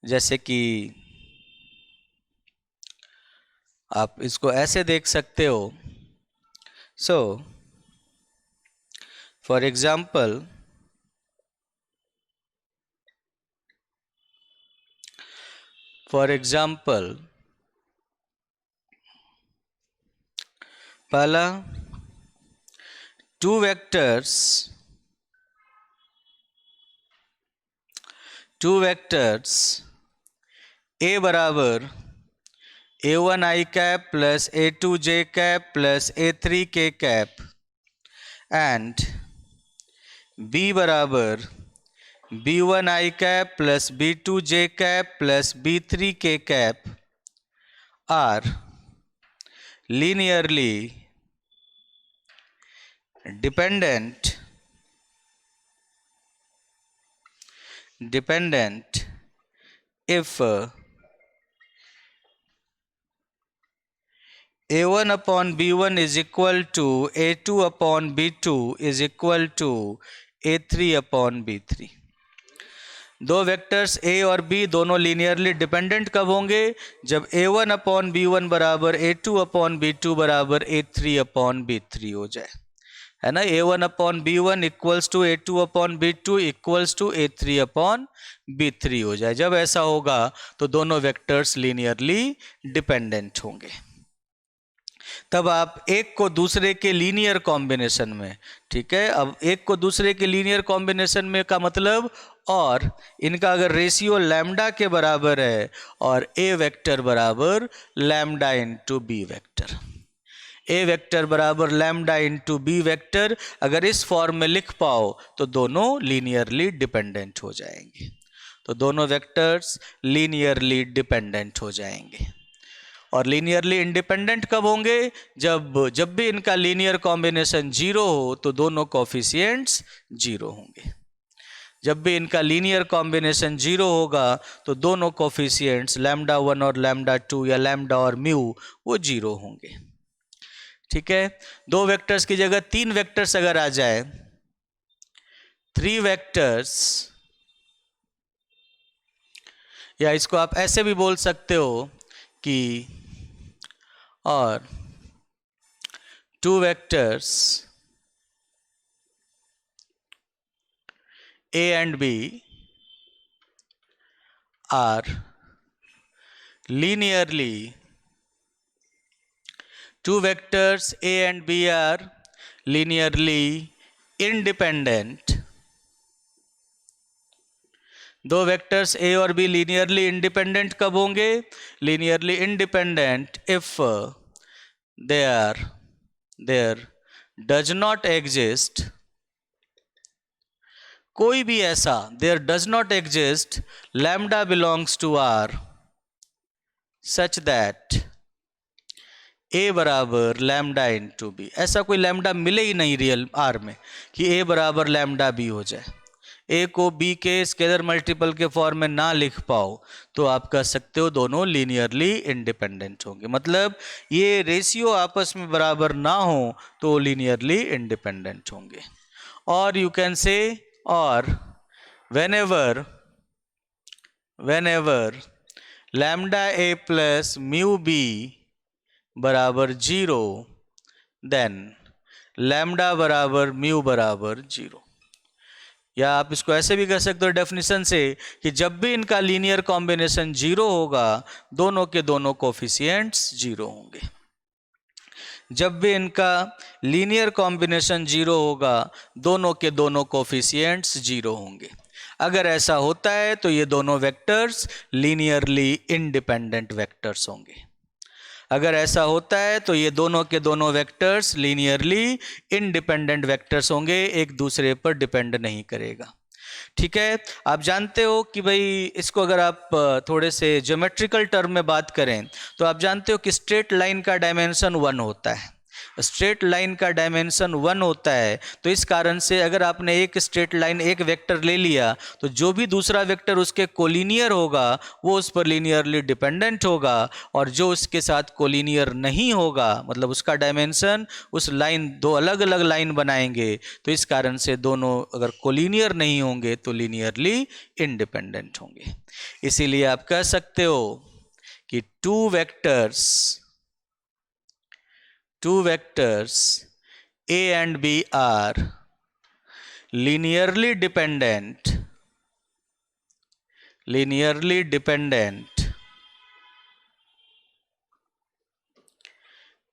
जैसे कि आप इसको ऐसे देख सकते हो। सो फॉर एग्जाम्पल, पहला two vectors a बराबर a1 i cap plus a2 j cap plus a3 k cap and b बराबर b1 i cap plus b2 j cap plus b3 k cap are linearly dependent if a1 upon b1 is equal to a2 upon b2 is equal to a3 upon b3। दो vectors a और b दोनों linearly dependent कब होंगे? जब a1 upon b1 बराबर a2 upon b2 बराबर a3 upon b3 हो जाए। है ना, a1/b1 equals to a2/b2 equals to a3/b3 हो जाए। जब ऐसा होगा तो दोनों वेक्टर्स लीनियरली डिपेंडेंट होंगे। तब आप एक को दूसरे के लीनियर कॉम्बिनेशन में, ठीक है, अब एक को दूसरे के लीनियर कॉम्बिनेशन में का मतलब, और इनका अगर रेशियो लैम्डा के बराबर है और ए वेक्टर बराबर लैम्डा इंटू बी वेक्टर, ए वेक्टर बराबर लैम्डा इंटू बी वेक्टर, अगर इस फॉर्म में लिख पाओ तो दोनों लीनियरली डिपेंडेंट हो जाएंगे। तो दोनों वेक्टर्स लीनियरली डिपेंडेंट हो जाएंगे। और लीनियरली इंडिपेंडेंट कब होंगे? जब भी इनका लीनियर कॉम्बिनेशन जीरो हो तो दोनों कोफिशिएंट्स जीरो होंगे। जब भी इनका लीनियर कॉम्बिनेशन जीरो होगा तो दोनों कोफिशिएंट्स लैम्डा 1 और लैम्डा 2 या लैम्डा और म्यू वो जीरो होंगे। ठीक है, दो वेक्टर्स की जगह तीन वेक्टर्स अगर आ जाए, 3 वेक्टर्स, या इसको आप ऐसे भी बोल सकते हो कि और 2 vectors A and B are linearly, 2 vectors A and B are linearly independent, दो वेक्टर्स ए और बी लीनियरली इंडिपेंडेंट कब होंगे? Linearly independent if there does not exist, कोई भी ऐसा, there does not exist lambda belongs to R such that a बराबर lambda into B, ऐसा कोई लैम्डा मिले ही नहीं रियल आर में कि ए बराबर लैम्डा बी हो जाए। ए को बी के स्केलर मल्टीपल के फॉर्म में ना लिख पाओ तो आप कह सकते हो दोनों लीनियरली इंडिपेंडेंट होंगे। मतलब ये रेशियो आपस में बराबर ना हो तो लीनियरली इंडिपेंडेंट होंगे। और यू कैन से, और whenever लैम्डा ए प्लस म्यू बी बराबर 0 देन लैम्डा बराबर म्यू बराबर 0। या आप इसको ऐसे भी कह सकते हो डेफिनेशन से कि जब भी इनका लीनियर कॉम्बिनेशन 0 होगा दोनों के दोनों कोफिशिएंट्स 0 होंगे। जब भी इनका लीनियर कॉम्बिनेशन 0 होगा दोनों के दोनों कोफिशिएंट्स 0 होंगे। अगर ऐसा होता है तो ये दोनों वेक्टर्स लीनियरली इंडिपेंडेंट वेक्टर्स होंगे। अगर ऐसा होता है तो ये दोनों के दोनों वेक्टर्स लीनियरली इंडिपेंडेंट वेक्टर्स होंगे, एक दूसरे पर डिपेंड नहीं करेगा। ठीक है, आप जानते हो कि भाई इसको अगर आप थोड़े से ज्योमेट्रिकल टर्म में बात करें तो आप जानते हो कि स्ट्रेट लाइन का डायमेंशन 1 होता है। स्ट्रेट लाइन का डायमेंशन 1 होता है, तो इस कारण से अगर आपने एक स्ट्रेट लाइन एक वेक्टर ले लिया तो जो भी दूसरा वेक्टर उसके कोलिनियर होगा वो उस पर लीनियरली डिपेंडेंट होगा, और जो उसके साथ कोलिनियर नहीं होगा मतलब उसका डायमेंशन उस लाइन, दो अलग अलग लाइन बनाएंगे तो इस कारण से दोनों अगर कोलिनियर नहीं होंगे तो लीनियरली इंडिपेंडेंट होंगे। इसीलिए आप कह सकते हो कि to vectors A and B are linearly dependent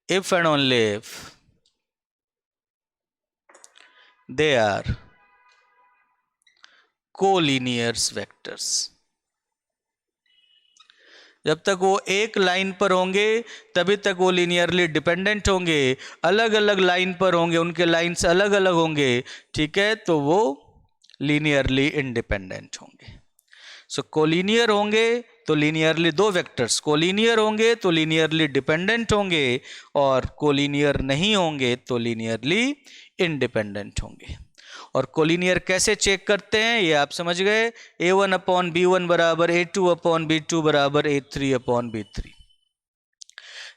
if and only if they are collinear vectors। जब तक वो एक लाइन पर होंगे तभी तक वो लीनियरली डिपेंडेंट होंगे, अलग अलग लाइन पर होंगे उनके लाइंस अलग अलग होंगे, ठीक है, तो वो लीनियरली इंडिपेंडेंट होंगे। सो कोलिनियर होंगे तो लीनियरली, दो वेक्टर्स कोलिनियर होंगे तो लीनियरली डिपेंडेंट होंगे, और कोलिनियर नहीं होंगे तो लीनियरली इंडिपेंडेंट होंगे। और कोलिनियर कैसे चेक करते हैं ये आप समझ गए, a1/b1 बराबर a2/b2 बराबर a3/b3।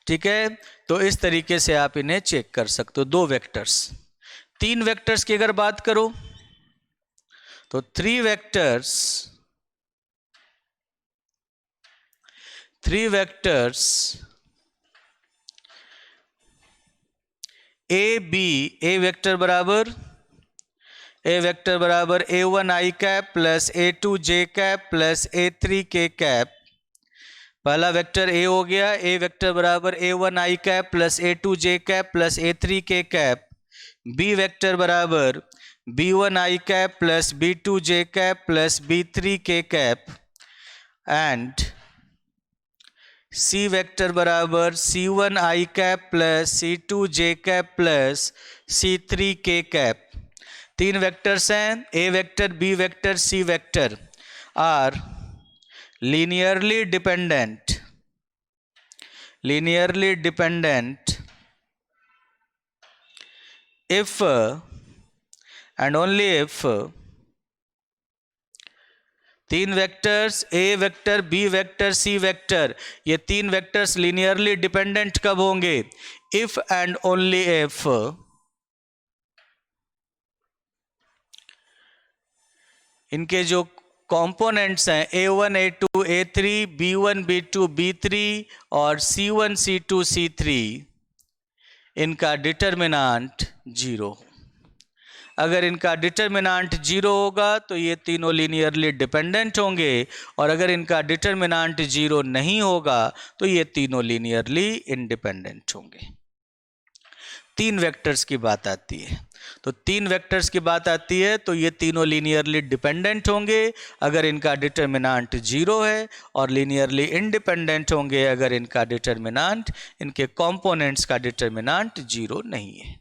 ठीक है, तो इस तरीके से आप इन्हें चेक कर सकते हो। दो वेक्टर्स, तीन वेक्टर्स की अगर बात करो तो 3 वेक्टर्स ए वेक्टर बराबर A1 I cap plus A2 J cap plus A3 K cap. पहला वेक्टर A हो गया, A वेक्टर बराबर A1 I cap plus A2 J cap plus A3 K cap. B vector बराबर B1 I cap plus B2 J cap plus B3 K cap. And C vector बराबर C1 I cap plus C2 J cap plus C3 K cap. तीन vectors हैं, A vector, B vector, C vector are linearly dependent if and only if तीन vectors A vector, B vector, C vector, ये तीन vectors linearly dependent कब होंगे? if and only if इनके जो components हैं A1 A2 A3 B1 B2 B3 और C1 C2 C3 इनका डिटर्मिनांट 0। अगर इनका डिटर्मिनांट 0 होगा तो ये तीनों लीनियरली डिपेंडेंट होंगे, और अगर इनका डिटर्मिनांट 0 नहीं होगा तो ये तीनों लीनियरली इंडिपेंडेंट होंगे। तीन वेक्टर्स की बात आती है, तो तीन वेक्टर्स की बात आती है तो ये तीनों लीनियरली डिपेंडेंट होंगे अगर इनका डिटर्मिनांट 0 है, और लीनियरली इंडिपेंडेंट होंगे अगर इनका डिटर्मिनांट, इनके कंपोनेंट्स का डिटर्मिनांट 0 नहीं है।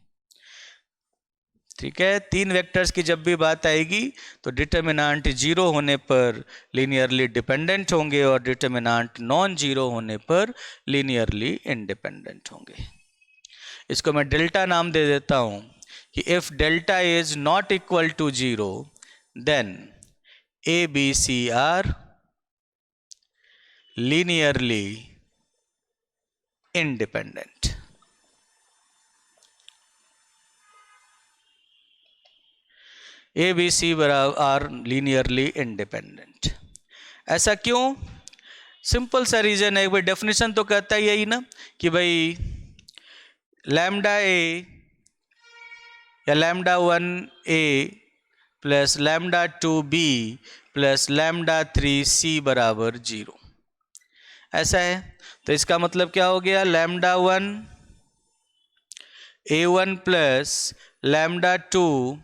ठीक है, तीन वेक्टर्स की जब भी बात आएगी तो डिटर्मिनांट 0 होने पर लीनियरली डिपेंडेंट होंगे और डिटर्मिनांट नॉन 0 होने पर लीनियरली इंडिपेंडेंट होंगे। इसको मैं डेल्टा नाम दे देता हूं कि if delta is not equal to 0 then A B C are linearly independent. A B C are linearly independent. ऐसा क्यों? सिंपल सा रीजन है, भाई डेफिनेशन तो कहता ही यही ना कि भाई लैम्डा A या lambda 1A plus lambda 2B plus lambda 3C बराबर 0। ऐसा है, तो इसका मतलब क्या हो गया? Lambda 1 A1 plus lambda 2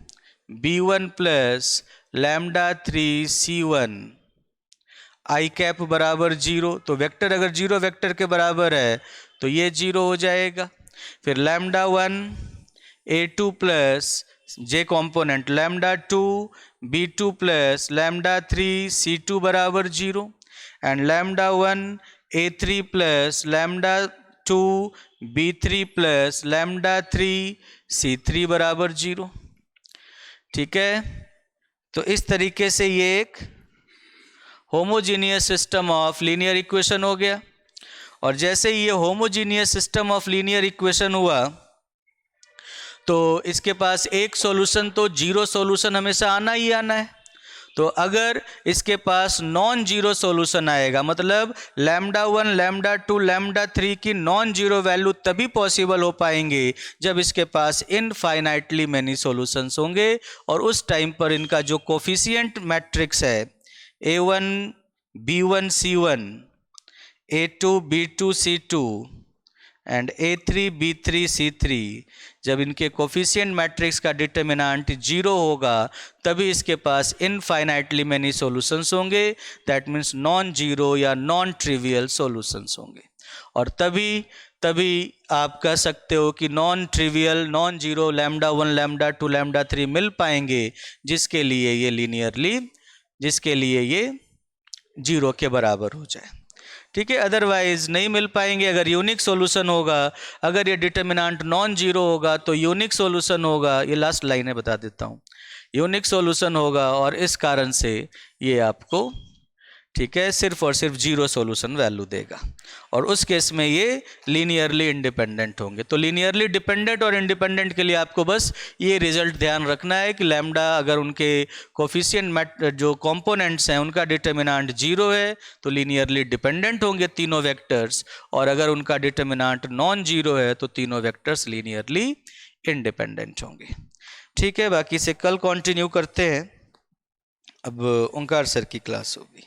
B1 plus lambda 3 C1 I cap बराबर 0। तो वेक्टर अगर 0 वेक्टर के बराबर है तो ये 0 हो जाएगा। फिर lambda 1 A2 plus J component lambda 2 B2 plus lambda 3 C2 बराबर 0 and lambda 1 A3 plus lambda 2 B3 plus lambda 3 C3 बराबर 0। ठीक है, तो इस तरीके से ये एक homogeneous system of linear equation हो गया। और जैसे ही ये homogeneous system of linear equation हुआ तो इसके पास एक सॉल्यूशन तो 0 सॉल्यूशन हमेशा आना ही आना है। तो अगर इसके पास नॉन जीरो सॉल्यूशन आएगा, मतलब लैम्डा 1 लैम्डा 2 लैम्डा 3 की नॉन जीरो वैल्यू तभी पॉसिबल हो पाएंगे जब इसके पास इनफाइनाइटली मैनी सॉल्यूशंस होंगे। और उस टाइम पर इनका जो कोफिशिएंट मैट्रिक्स है A1 B1 C1 A2 B2 C2 and A3 B3 C3, जब इनके कोफिशिएंट मैट्रिक्स का डिटर्मिनेंट 0 होगा तभी इसके पास इनफाइनाइटली मैनी सॉल्यूशंस होंगे, दैट मीन्स नॉन जीरो या नॉन ट्रिवियल सॉल्यूशंस होंगे। और तभी आप कह सकते हो कि non trivial non zero lambda 1 lambda 2 lambda 3 मिल पाएंगे जिसके लिए ये लीनियरली, जिसके लिए ये 0 के बराबर हो जाए। ठीक है, अदरवाइज नहीं मिल पाएंगे। अगर यूनिक सॉल्यूशन होगा, अगर ये डिटर्मिनेंट नॉन जीरो होगा तो यूनिक सॉल्यूशन होगा, ये लास्ट लाइन है बता देता हूँ, यूनिक सॉल्यूशन होगा और इस कारण से ये आपको, ठीक है, सिर्फ और सिर्फ 0 सॉल्यूशन वैल्यू देगा और उस केस में ये लीनियरली इंडिपेंडेंट होंगे। तो लीनियरली डिपेंडेंट और इंडिपेंडेंट के लिए आपको बस ये रिजल्ट ध्यान रखना है कि लैम्डा अगर उनके कोफिशिएंट जो कंपोनेंट्स हैं उनका डिटर्मिनेंट 0 है तो लीनियरली डिपेंडेंट होंगे तीनों वेक्टर्स, और अगर उनका डिटर्मिनेंट नॉन जीरो है तो तीनों वेक्टर्स लीनियरली इंडिपेंडेंट होंगे। ठीक है, बाकी से कल कंटिन्यू करते हैं। अब ओंकार सर की क्लास होगी।